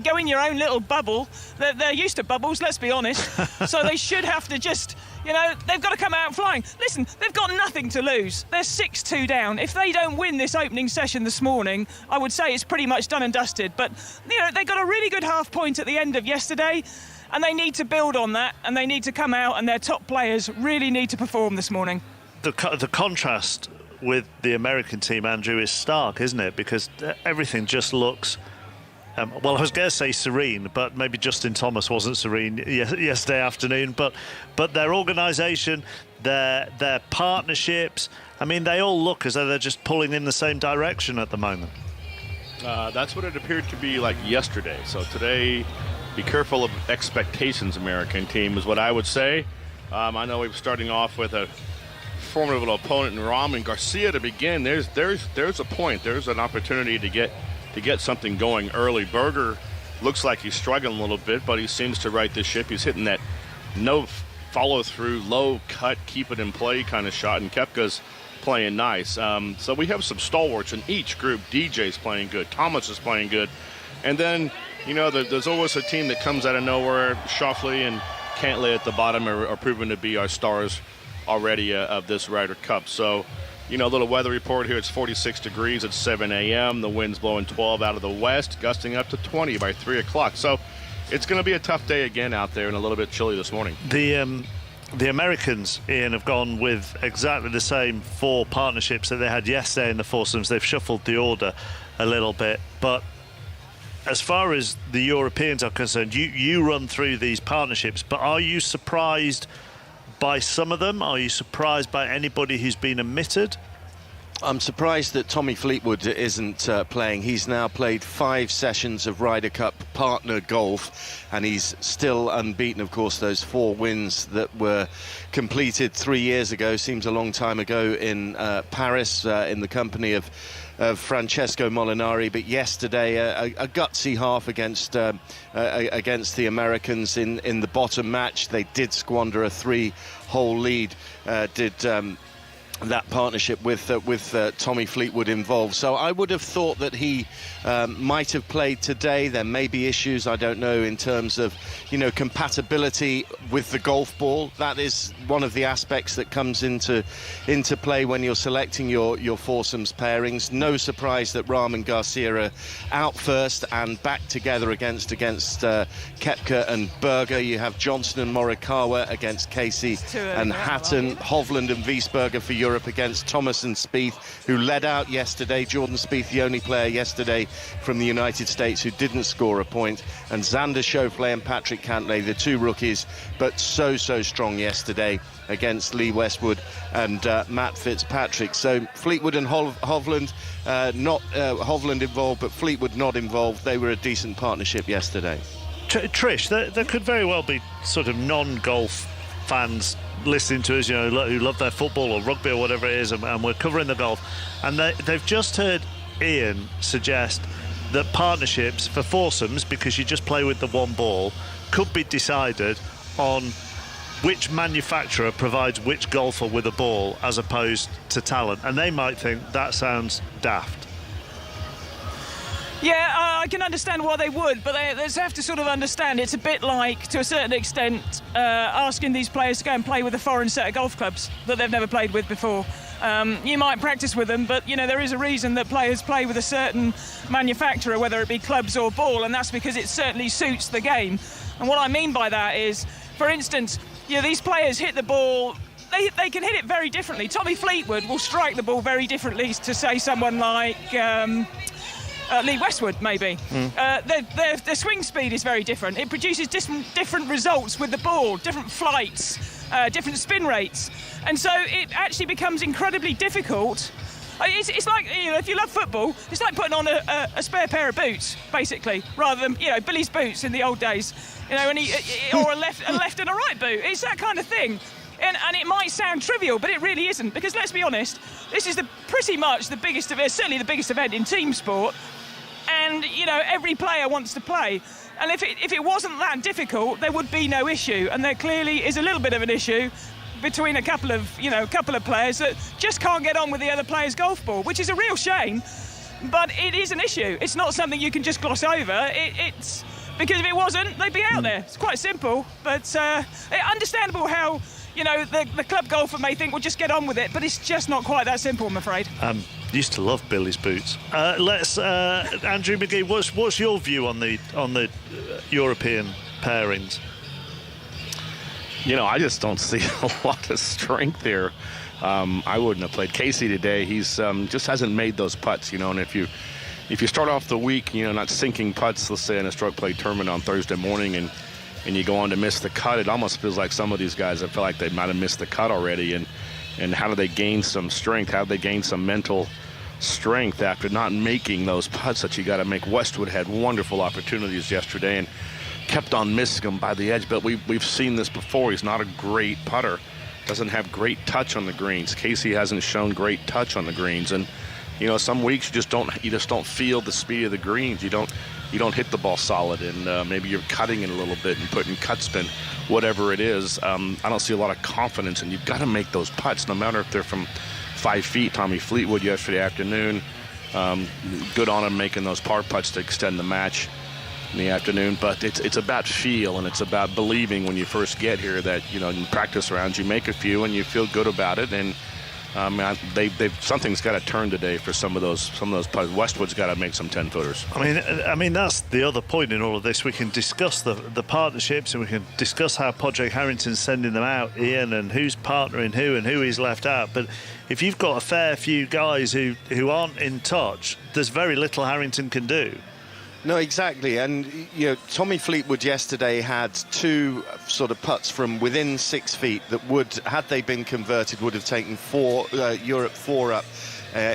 S22: go in your own little bubble. They're used to bubbles, let's be honest. So they should have to just, you know, they've got to come out flying. Listen, they've got nothing to lose. They're 6-2 down. If they don't win this opening session this morning, I would say it's pretty much done and dusted. But, you know, they got a really good half point at the end of yesterday, and they need to build on that, and they need to come out, and their top players really need to perform this morning.
S6: The contrast with the American team, Andrew, is stark, isn't it? Because everything just looks, well, I was going to say serene, but maybe Justin Thomas wasn't serene yesterday afternoon. But their organisation, their partnerships, I mean, they all look as though they're just pulling in the same direction at the moment.
S23: That's what it appeared to be like yesterday. So today, be careful of expectations, American team, is what I would say. I know we're starting off with a formidable opponent in Rahm and Garcia to begin. There's a point. There's an opportunity to get something going early. Berger looks like he's struggling a little bit, but he seems to right the ship. He's hitting that no follow through, low cut, keep it in play kind of shot, and Koepka's playing nice. So we have some stalwarts in each group. DJ's playing good, Thomas is playing good, and then there's always a team that comes out of nowhere. Schauffele and Cantlay at the bottom are proven to be our stars already of this Ryder Cup. So a little weather report here. It's 46 degrees at 7 a.m. The wind's blowing 12 out of the west, gusting up to 20 by 3 o'clock. So it's going to be a tough day again out there and a little bit chilly this morning.
S6: The Americans, Ian, have gone with exactly the same 4 partnerships that they had yesterday in the foursomes. They've shuffled the order a little bit. But as far as the Europeans are concerned, you run through these partnerships, but are you surprised by some of them? Are you surprised by anybody who's been omitted?
S4: I'm surprised that Tommy Fleetwood isn't playing. He's now played 5 sessions of Ryder Cup partner golf, and he's still unbeaten. Of course, those 4 wins that were completed 3 years ago, seems a long time ago, in Paris, in the company of Francesco Molinari. But yesterday, a gutsy half against the Americans in the bottom match. They did squander a 3-hole lead, that partnership with Tommy Fleetwood involved. So I would have thought that he might have played today. There may be issues, I don't know, in terms of compatibility with the golf ball. That is one of the aspects that comes into play when you're selecting your foursomes pairings. No surprise that Rahm and Garcia are out first and back together against Koepka and Berger. You have Johnson and Morikawa against Casey and Hatton. Hovland and Wiesberger for Europe against Thomas and Spieth, who led out yesterday. Jordan Spieth, the only player yesterday from the United States who didn't score a point, and Xander Schauffele and Patrick Cantlay, the 2 rookies, but so strong yesterday against Lee Westwood and Matt Fitzpatrick. So Fleetwood and Hovland, not Hovland involved, but Fleetwood not involved. They were a decent partnership yesterday.
S6: Trish, there could very well be sort of non-golf fans listening to us, who love their football or rugby or whatever it is, and we're covering the golf, and they've just heard Ian suggest that partnerships for foursomes, because you just play with the one ball, could be decided on which manufacturer provides which golfer with a ball as opposed to talent, and they might think that sounds daft.
S22: Yeah, I can understand why they would, but they have to sort of understand it's a bit like, to a certain extent, asking these players to go and play with a foreign set of golf clubs that they've never played with before. You might practice with them, but there is a reason that players play with a certain manufacturer, whether it be clubs or ball, and that's because it certainly suits the game. And what I mean by that is, for instance, these players hit the ball. They can hit it very differently. Tommy Fleetwood will strike the ball very differently to, say, someone like Lee Westwood, maybe. Their swing speed is very different. It produces different results with the ball, different flights, different spin rates. And so it actually becomes incredibly difficult. It's like, if you love football, it's like putting on a spare pair of boots, basically, rather than, Billy's boots in the old days, or a left and a right boot. It's that kind of thing. And it might sound trivial, but it really isn't, because let's be honest, this is pretty much the biggest event, certainly the biggest event in team sport. And, every player wants to play. And if it wasn't that difficult, there would be no issue. And there clearly is a little bit of an issue between a couple of players that just can't get on with the other player's golf ball, which is a real shame. But it is an issue. It's not something you can just gloss over. It's because if it wasn't, they'd be out there. It's quite simple. But understandable how, the club golfer may think, well, just get on with it. But it's just not quite that simple, I'm afraid.
S6: Used to love Billy's boots. Let's Andrew McGee. What's your view on the European pairings?
S23: I just don't see a lot of strength here. I wouldn't have played Casey today. He's just hasn't made those putts, And if you start off the week, not sinking putts, let's say in a stroke play tournament on Thursday morning, and you go on to miss the cut, it almost feels like some of these guys, I feel like they might have missed the cut already. And how do they gain some strength? How do they gain some mental strength after not making those putts that you got to make? Westwood had wonderful opportunities yesterday and kept on missing them by the edge, but we've seen this before. He's not a great putter, doesn't have great touch on the greens. Casey hasn't shown great touch on the greens, and You know, some weeks you just don't feel the speed of the greens. You don't hit the ball solid, and maybe you're cutting it a little bit and putting cut spin, whatever it is. I don't see a lot of confidence, and you've got to make those putts, no matter if they're from 5 feet. Tommy Fleetwood yesterday afternoon, good on him making those par putts to extend the match in the afternoon. But it's about feel, and it's about believing when you first get here that, you know, in practice rounds you make a few and you feel good about it. And something's got to turn today for some of those putts. Westwood's got to make some 10-footers.
S6: I mean that's the other point in all of this. We can discuss the partnerships, and we can discuss how Padraig Harrington's sending them out, Ian, and who's partnering who and who he's left out. But if you've got a fair few guys who aren't in touch, there's very little Harrington can do.
S4: No, exactly. And, you know, Tommy Fleetwood yesterday had 2 sort of putts from within 6 feet that would, had they been converted, would have taken Europe 4 up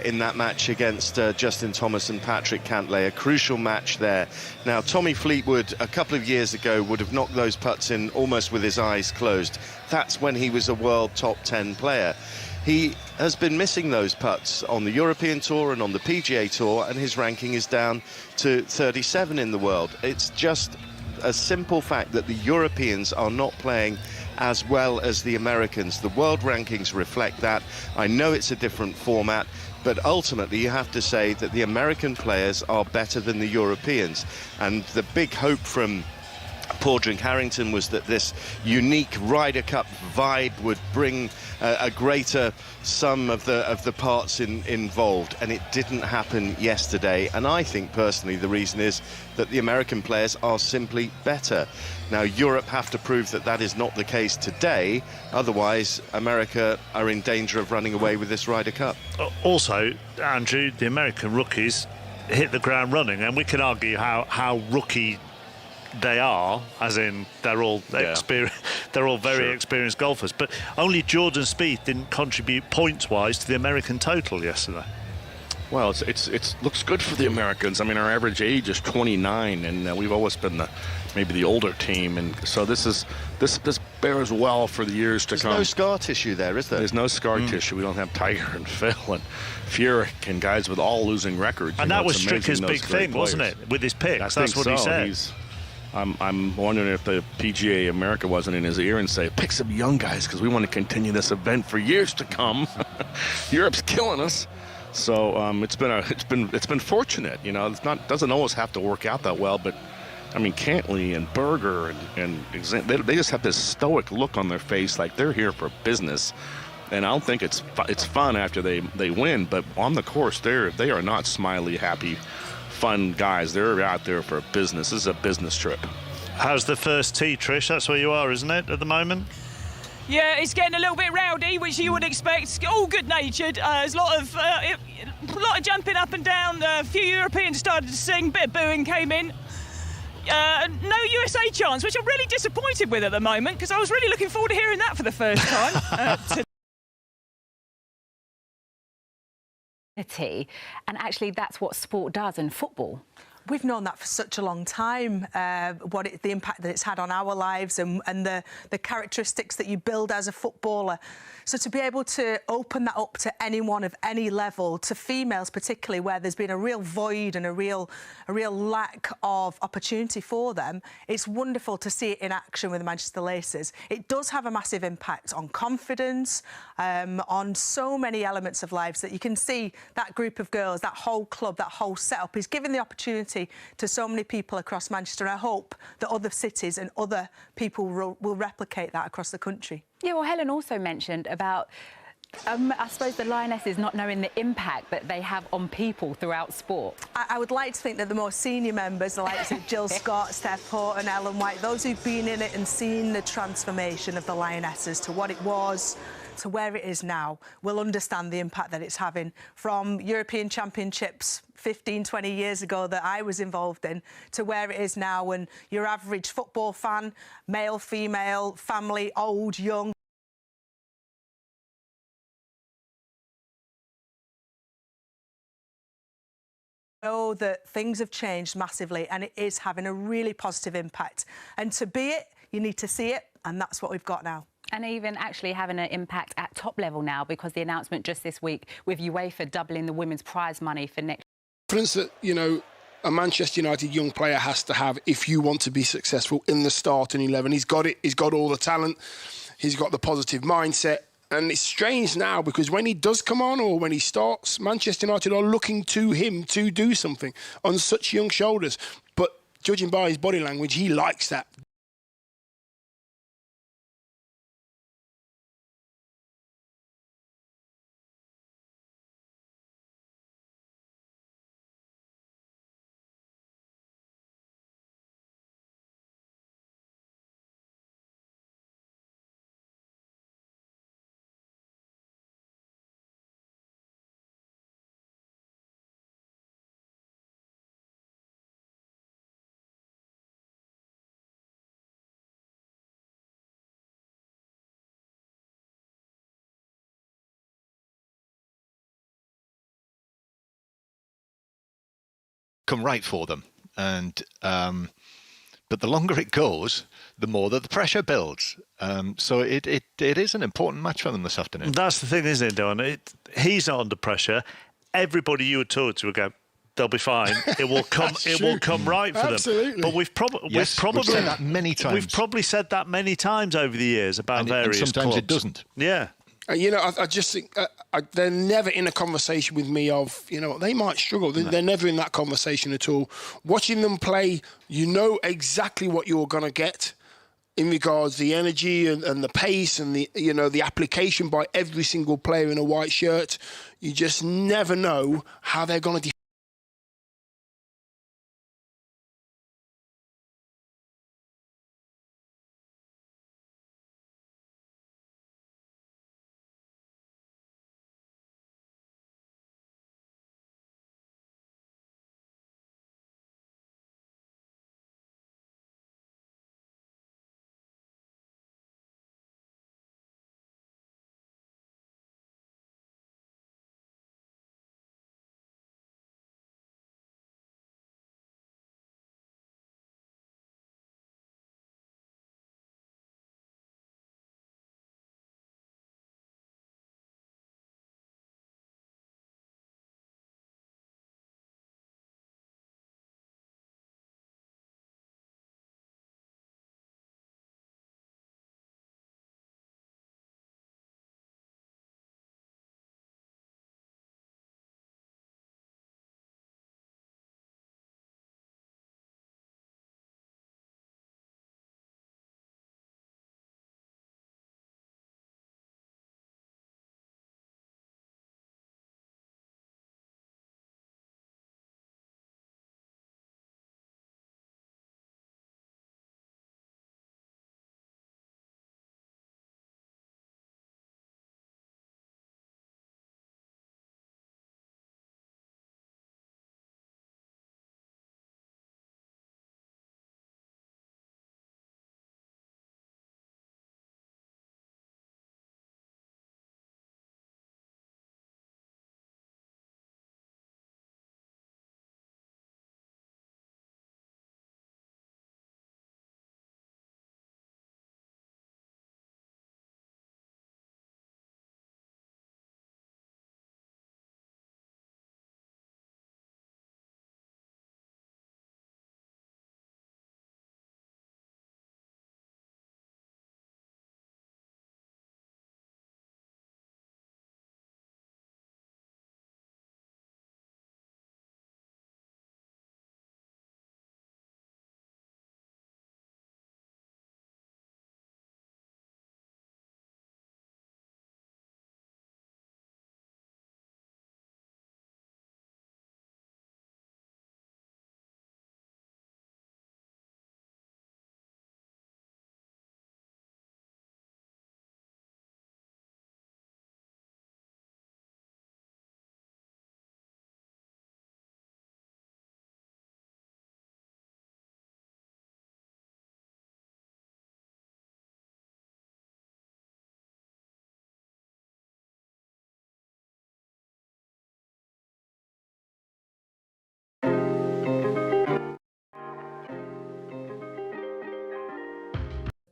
S4: in that match against Justin Thomas and Patrick Cantlay. A crucial match there. Now, Tommy Fleetwood, a couple of years ago, would have knocked those putts in almost with his eyes closed. That's when he was a world top 10 player. He has been missing those putts on the European Tour and on the PGA Tour, and his ranking is down to 37 in the world. It's just a simple fact that the Europeans are not playing as well as the Americans. The world rankings reflect that. I know it's a different format, but ultimately you have to say that the American players are better than the Europeans. And the big hope from Padraig Harrington was that this unique Ryder Cup vibe would bring a greater sum of the parts involved, and it didn't happen yesterday. And I think personally the reason is that the American players are simply better. Now, Europe have to prove that that is not the case today, otherwise America are in danger of running away with this Ryder Cup.
S6: Also, Andrew, the American rookies hit the ground running, and we can argue how rookie they are, as in they're all very experienced golfers, but only Jordan Spieth didn't contribute points-wise to the American total yesterday.
S23: Well, it looks good for the Americans. I mean, our average age is 29, and we've always been maybe the older team, and so this bears well for the years to come.
S4: There's no scar tissue there, is there?
S23: There's no scar tissue. We don't have Tiger and Phil and Furyk and guys with all losing records.
S6: And that was Stricker's big thing, wasn't it, with his picks? That's what he said.
S23: I'm wondering if the PGA America wasn't in his ear and say, pick some young guys because we want to continue this event for years to come. Europe's killing us. So it's been fortunate, you know. Doesn't always have to work out that well, but I mean, Cantlay and Berger and they just have this stoic look on their face, like they're here for business. And I don't think it's fun after they win, but on the course they are not smiley, happy, fun guys. They're out there for business. This is a business trip.
S6: How's the first tee, Trish? That's where you are, isn't it, at the moment?
S22: Yeah, it's getting a little bit rowdy, which you would expect. All good-natured. There's a lot of jumping up and down. A few Europeans started to sing. Bit of booing came in. No USA chants, which I'm really disappointed with at the moment, because I was really looking forward to hearing that for the first time.
S1: And actually that's what sport does in football.
S3: We've known that for such a long time, the impact that it's had on our lives and the characteristics that you build as a footballer. So to be able to open that up to anyone of any level, to females particularly, where there's been a real void and a real lack of opportunity for them, it's wonderful to see it in action with the Manchester Lacers. It does have a massive impact on confidence, on so many elements of lives that you can see that group of girls, that whole club, that whole setup is giving the opportunity to so many people across Manchester. I hope that other cities and other people will replicate that across the country.
S1: Yeah, well, Helen also mentioned about, I suppose, the Lionesses not knowing the impact that they have on people throughout sport.
S3: I would like to think that the more senior members, the likes of Jill Scott, Steph Horton, Ellen White, those who've been in it and seen the transformation of the Lionesses to what it was, to where it is now, will understand the impact that it's having, from European Championships 15, 20 years ago that I was involved in, to where it is now, when your average football fan, male, female, family, old, young, know that things have changed massively and it is having a really positive impact. And to be it, you need to see it, and that's what we've got now.
S1: And even actually having an impact at top level now, because the announcement just this week with UEFA doubling the women's prize money for next.
S19: Confidence that, you know, a Manchester United young player has to have if you want to be successful in the starting 11. He's got it. He's got all the talent. He's got the positive mindset. And it's strange now because when he does come on or when he starts, Manchester United are looking to him to do something on such young shoulders. But judging by his body language, he likes that.
S17: Come right for them, and but the longer it goes, the more that the pressure builds. So it is an important match for them this afternoon.
S6: That's the thing, isn't it, Don? He's not under pressure. Everybody you would talk to would go, they'll be fine. It will come. It will come right for them. But we've probably
S17: said that many times.
S6: We've probably said that many times over the years about various
S17: and sometimes
S6: clubs.
S17: it doesn't.
S6: Yeah.
S19: You know, I just think they're never in a conversation with me of, you know, they might struggle. They're never in that conversation at all. Watching them play, you know exactly what you're going to get in regards to the energy and the pace and the, you know, the application by every single player in a white shirt. You just never know how they're going to defend.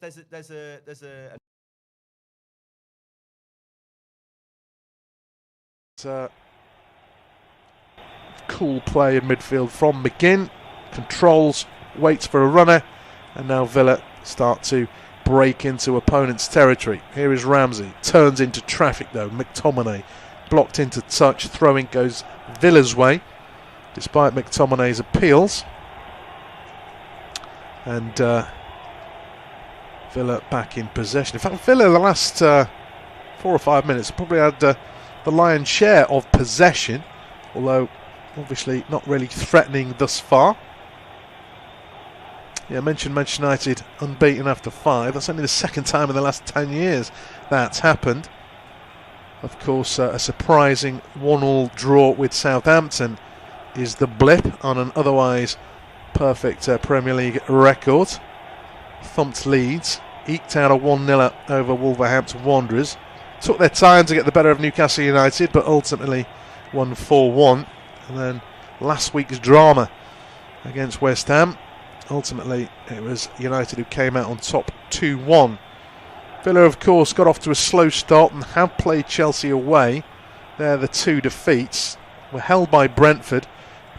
S13: There's a
S2: Cool play in midfield from McGinn. Controls, waits for a runner, and now Villa start to break into opponent's territory. Here is Ramsey, turns into traffic though. McTominay blocked into touch, throwing goes Villa's way, despite McTominay's appeals. And Villa back in possession. In fact, Villa the last 4 or 5 minutes probably had the lion's share of possession, although obviously not really threatening thus far. Yeah, I mentioned Manchester United unbeaten after 5. That's only the second time in the last 10 years that's happened. Of course, a surprising 1-1 draw with Southampton is the blip on an otherwise perfect Premier League record. Thumped Leeds, eked out a 1-0 over Wolverhampton Wanderers. Took their time to get the better of Newcastle United, but ultimately won 4-1. And then last week's drama against West Ham. Ultimately, it was United who came out on top 2-1. Villa, of course, got off to a slow start and have played Chelsea away. They're the 2 defeats. Were held by Brentford,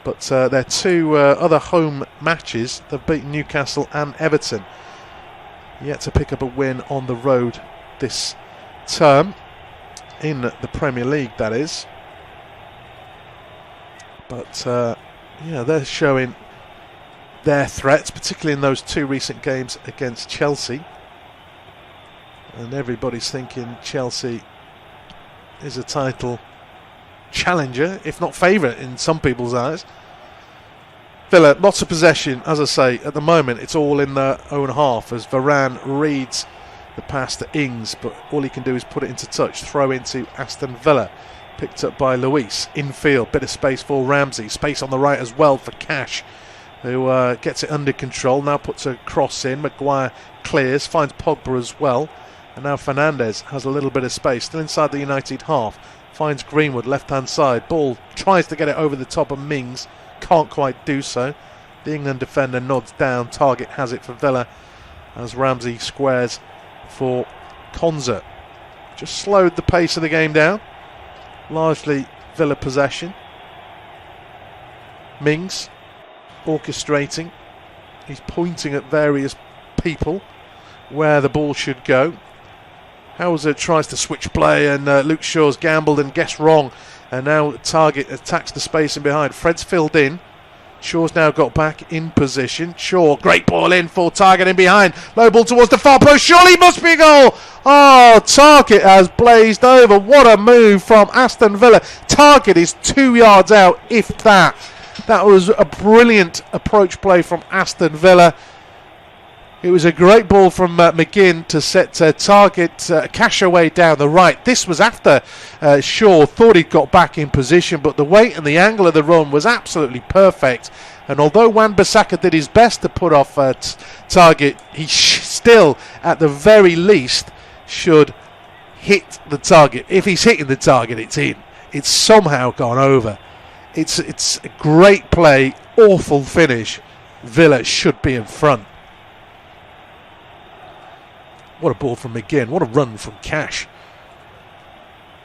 S2: but their 2 other home matches, they've beaten Newcastle and Everton. Yet to pick up a win on the road this term, in the Premier League, that is. But, yeah, they're showing their threats, particularly in those 2 recent games against Chelsea. And everybody's thinking Chelsea is a title challenger, if not favourite in some people's eyes. Villa, lots of possession, as I say, at the moment it's all in their own half as Varane reads the pass to Ings, but all he can do is put it into touch, throw into Aston Villa. Picked up by Luis, infield, bit of space for Ramsey, space on the right as well for Cash, who gets it under control, now puts a cross in, Maguire clears, finds Pogba as well, and now Fernandes has a little bit of space, still inside the United half, finds Greenwood, left-hand side, ball, tries to get it over the top of Mings, can't quite do so. The England defender nods down, target has it for Villa, as Ramsey squares for Konza. Just slowed the pace of the game down, largely Villa possession. Mings orchestrating, he's pointing at various people where the ball should go. Hauser tries to switch play and Luke Shaw's gambled and guessed wrong, and now Target attacks the space in behind. Fred's filled in, Shaw's now got back in position. Shaw, great ball in for Target in behind, low ball towards the far post, surely must be a goal. Oh, Target has blazed over. What a move from Aston Villa. Target is 2 yards out, if that. That was a brilliant approach play from Aston Villa. It was a great ball from McGinn to set Target Cash away down the right. This was after Shaw thought he'd got back in position, but the weight and the angle of the run was absolutely perfect. And although Wan-Bissaka did his best to put off Target, he still, at the very least, should hit the target. If he's hitting the target, it's in. It's somehow gone over. It's a great play, awful finish. Villa should be in front. What a ball from McGinn. What a run from Cash.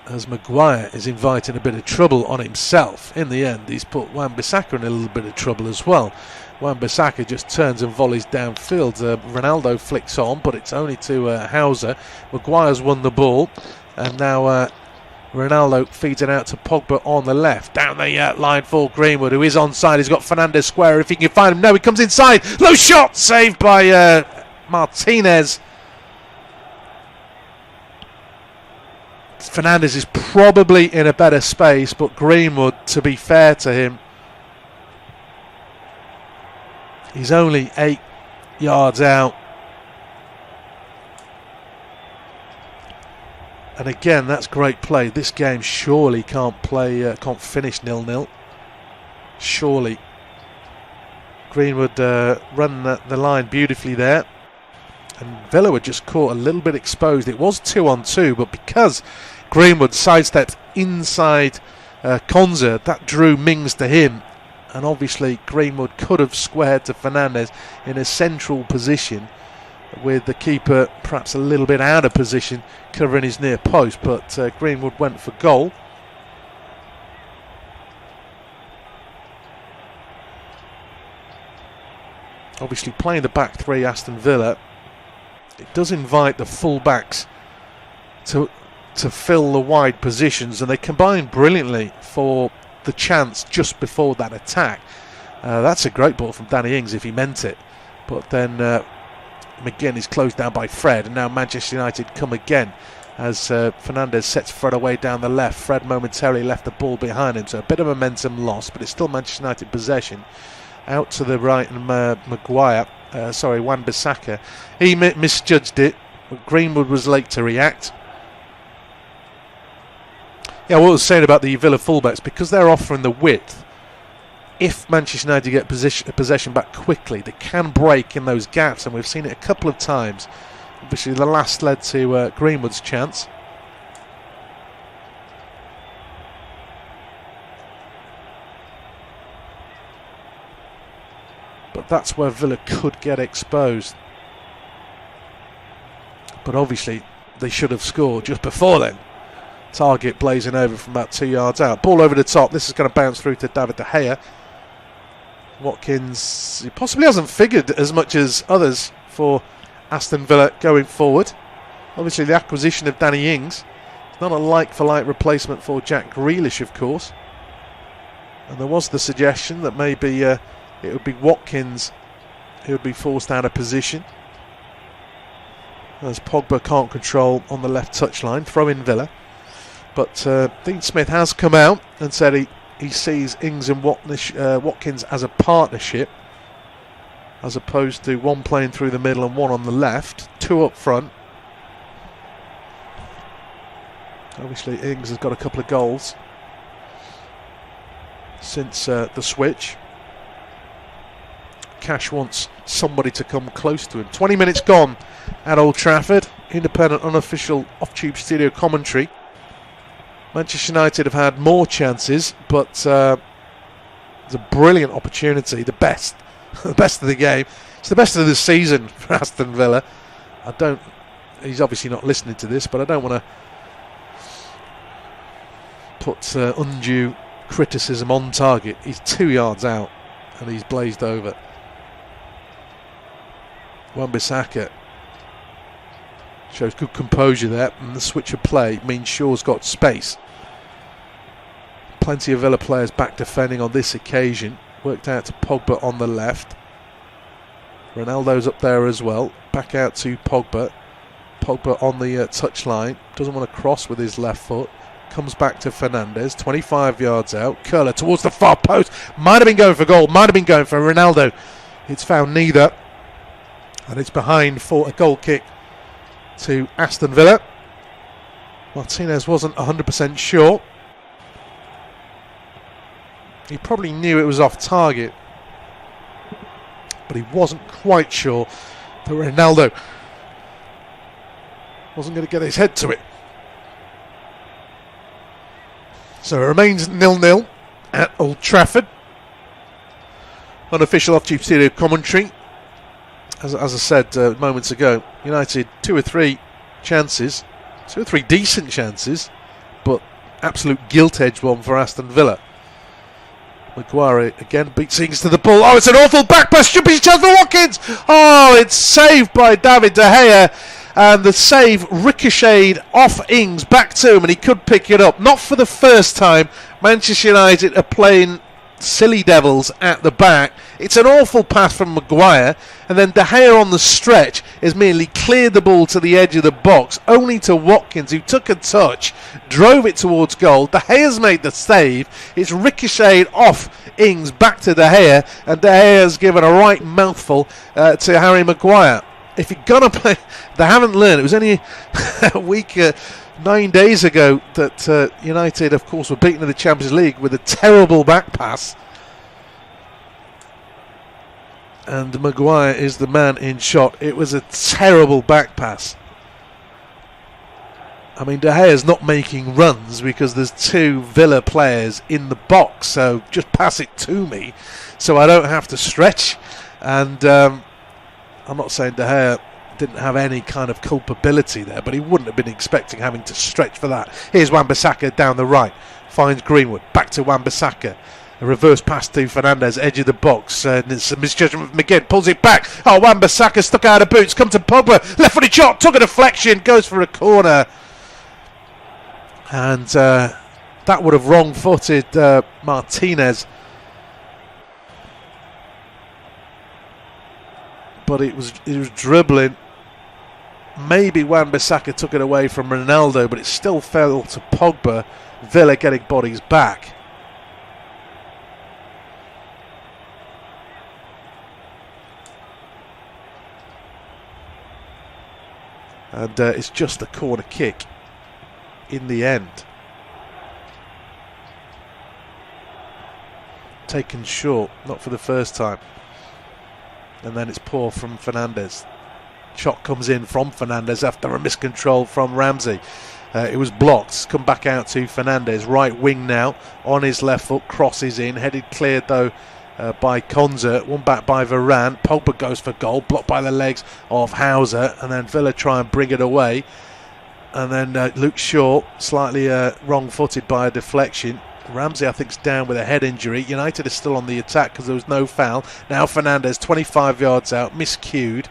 S2: As Maguire is inviting a bit of trouble on himself. In the end, he's put Wan-Bissaka in a little bit of trouble as well. Wan-Bissaka just turns and volleys downfield. Ronaldo flicks on, but it's only to Hauser. Maguire's won the ball. And now Ronaldo feeds it out to Pogba on the left. Down the line for Greenwood, who is onside. He's got Fernandes square if he can find him. No, he comes inside. Low shot saved by Martinez. Fernandes is probably in a better space, but Greenwood, to be fair to him, he's only 8 yards out. And again, that's great play. This game surely can't finish 0-0. Surely. Greenwood run the line beautifully there. And Villa were just caught a little bit exposed. It was 2-on-2, but because Greenwood sidestepped inside Konza, that drew Mings to him. And obviously Greenwood could have squared to Fernandes in a central position, with the keeper perhaps a little bit out of position covering his near post, but Greenwood went for goal. obviously playing the back three, Aston Villa, it does invite the full-backs to fill the wide positions, and they combine brilliantly for the chance just before that attack. That's a great ball from Danny Ings if he meant it, but then McGinn is closed down by Fred, and now Manchester United come again as Fernandez sets Fred away down the left. Fred momentarily left the ball behind him, so a bit of momentum lost, but it's still Manchester United possession. Out to the right, and Wan-Bissaka, he misjudged it, but Greenwood was late to react. Yeah, what I was saying about the Villa fullbacks, because they're offering the width, if Manchester United get possession back quickly, they can break in those gaps, and we've seen it a couple of times. Obviously, the last led to Greenwood's chance. But that's where Villa could get exposed. But obviously, they should have scored just before then. Target blazing over from about 2 yards out. Ball over the top. This is going to bounce through to David De Gea. Watkins, he possibly hasn't figured as much as others for Aston Villa going forward. Obviously, the acquisition of Danny Ings. It's not a like-for-like replacement for Jack Grealish, of course. And there was the suggestion that maybe it would be Watkins who would be forced out of position, as Pogba can't control on the left touchline. Throw in Villa. But Dean Smith has come out and said he sees Ings and Watkins as a partnership, as opposed to one playing through the middle and one on the left, two up front. Obviously, Ings has got a couple of goals since the switch. Cash wants somebody to come close to him. 20 minutes gone at Old Trafford. Independent, unofficial, off-tube studio commentary. Manchester United have had more chances, but it's a brilliant opportunity. The best of the game. It's the best of the season for Aston Villa. He's obviously not listening to this, but I don't want to put undue criticism on target. He's 2 yards out and he's blazed over. Wan-Bissaka shows good composure there, and the switch of play means Shaw's got space. Plenty of Villa players back defending on this occasion. Worked out to Pogba on the left. Ronaldo's up there as well. Back out to Pogba. Pogba on the touchline. Doesn't want to cross with his left foot. Comes back to Fernandez. 25 yards out. Curler towards the far post. Might have been going for goal. Might have been going for Ronaldo. It's found neither. And it's behind for a goal kick to Aston Villa. Martinez wasn't 100% sure. He probably knew it was off target, but he wasn't quite sure that Ronaldo wasn't going to get his head to it. So it remains 0-0 at Old Trafford. Unofficial off-tube studio commentary. As I said moments ago, United 2 or 3 chances, 2 or 3 decent chances, but absolute gilt-edged one for Aston Villa. Maguire again beats Ings to the ball. Oh, it's an awful back pass. Should be a chance for Watkins. Oh, it's saved by David De Gea. And the save ricocheted off Ings back to him, and he could pick it up. Not for the first time. Manchester United are playing silly devils at the back. It's an awful pass from Maguire, and then De Gea on the stretch has merely cleared the ball to the edge of the box, only to Watkins, who took a touch, drove it towards goal. De Gea's made the save. It's ricocheted off Ings back to De Gea, and De Gea's given a right mouthful to Harry Maguire. If you're going to play, they haven't learned. It was only a week 9 days ago that United, of course, were beaten in the Champions League with a terrible back pass. And Maguire is the man in shot. It was a terrible back pass. I mean, De Gea's not making runs because there's 2 Villa players in the box, so just pass it to me so I don't have to stretch. And I'm not saying De Gea didn't have any kind of culpability there, but he wouldn't have been expecting having to stretch for that. Here's Wan-Bissaka down the right, finds Greenwood, back to Wan-Bissaka. A reverse pass to Fernandez, edge of the box, and it's a misjudgment of McGinn, pulls it back. Oh, Wan-Bissaka stuck out of boots, come to Pogba, left-footed shot, took a deflection, goes for a corner. And that would have wrong-footed Martinez. But it was dribbling. Maybe Wan-Bissaka took it away from Ronaldo, but it still fell to Pogba. Villa getting bodies back. And it's just a corner kick in the end. Taken short, not for the first time. And then it's poor from Fernandez. Shot comes in from Fernandez after a miscontrol from Ramsey. It was blocked. Come back out to Fernandez. Right wing now on his left foot. Crosses in. Headed cleared though by Konza. One back by Varane. Pogba goes for goal. Blocked by the legs of Hauser. And then Villa try and bring it away. And then Luke Shaw slightly wrong-footed by a deflection. Ramsey, I think, is down with a head injury. United is still on the attack because there was no foul. Now Fernandez, 25 yards out, miscued.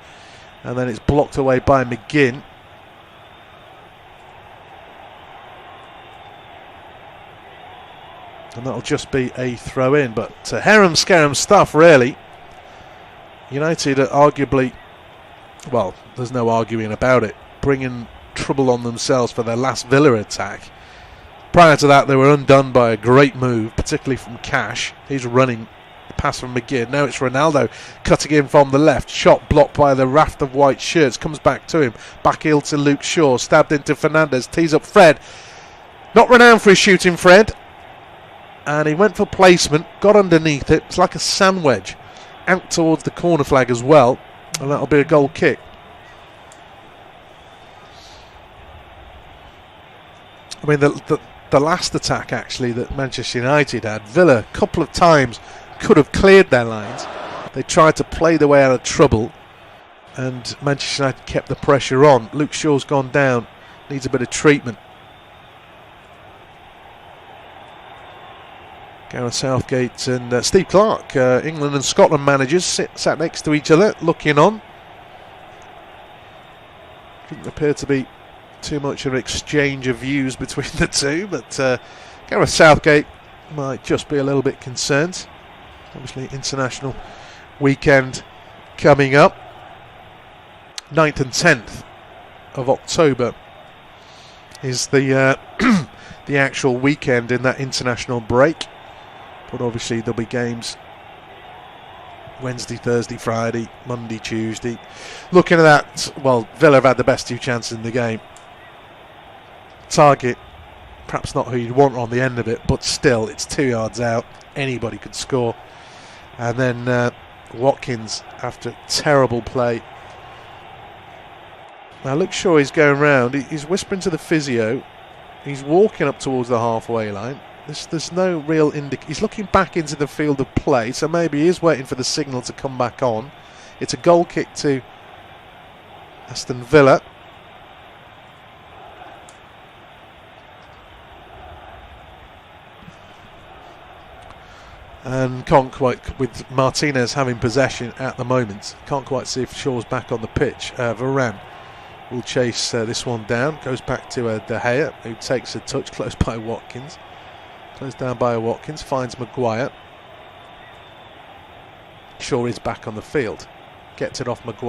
S2: And then it's blocked away by McGinn. And that'll just be a throw-in. But harem-scarum stuff, really. United are arguably, well, there's no arguing about it, bringing trouble on themselves for their last Villa attack. Prior to that, they were undone by a great move, particularly from Cash. He's running, pass from McGinn. Now it's Ronaldo cutting in from the left. Shot blocked by the raft of white shirts. Comes back to him. Back heel to Luke Shaw. Stabbed into Fernandez. Tees up Fred. Not renowned for his shooting, Fred. And he went for placement. Got underneath it. It's like a sand wedge. Out towards the corner flag as well. And that'll be a goal kick. I mean, the last attack, actually, that Manchester United had, Villa, a couple of times could have cleared their lines. They tried to play their way out of trouble, and Manchester United kept the pressure on. Luke Shaw's gone down, needs a bit of treatment. Gareth Southgate and Steve Clarke, England and Scotland managers, sat next to each other, looking on. Didn't appear to be too much of an exchange of views between the two, but Gareth Southgate might just be a little bit concerned. Obviously, international weekend coming up. 9th and 10th of October is the the actual weekend in that international break. But obviously there'll be games Wednesday, Thursday, Friday, Monday, Tuesday. Looking at that, well, Villa have had the best two chances in the game. Target, perhaps not who you'd want on the end of it, but still, it's 2 yards out. Anybody could score. And then Watkins, after terrible play. Now, Luke Shaw is going round. He's whispering to the physio. He's walking up towards the halfway line. There's no real indication. He's looking back into the field of play, so maybe he is waiting for the signal to come back on. It's a goal kick to Aston Villa. And can't quite, with Martinez having possession at the moment, can't quite see if Shaw's back on the pitch. Varane will chase this one down, goes back to De Gea, who takes a touch close by Watkins. Closed down by Watkins, finds Maguire. Shaw is back on the field, gets it off Maguire.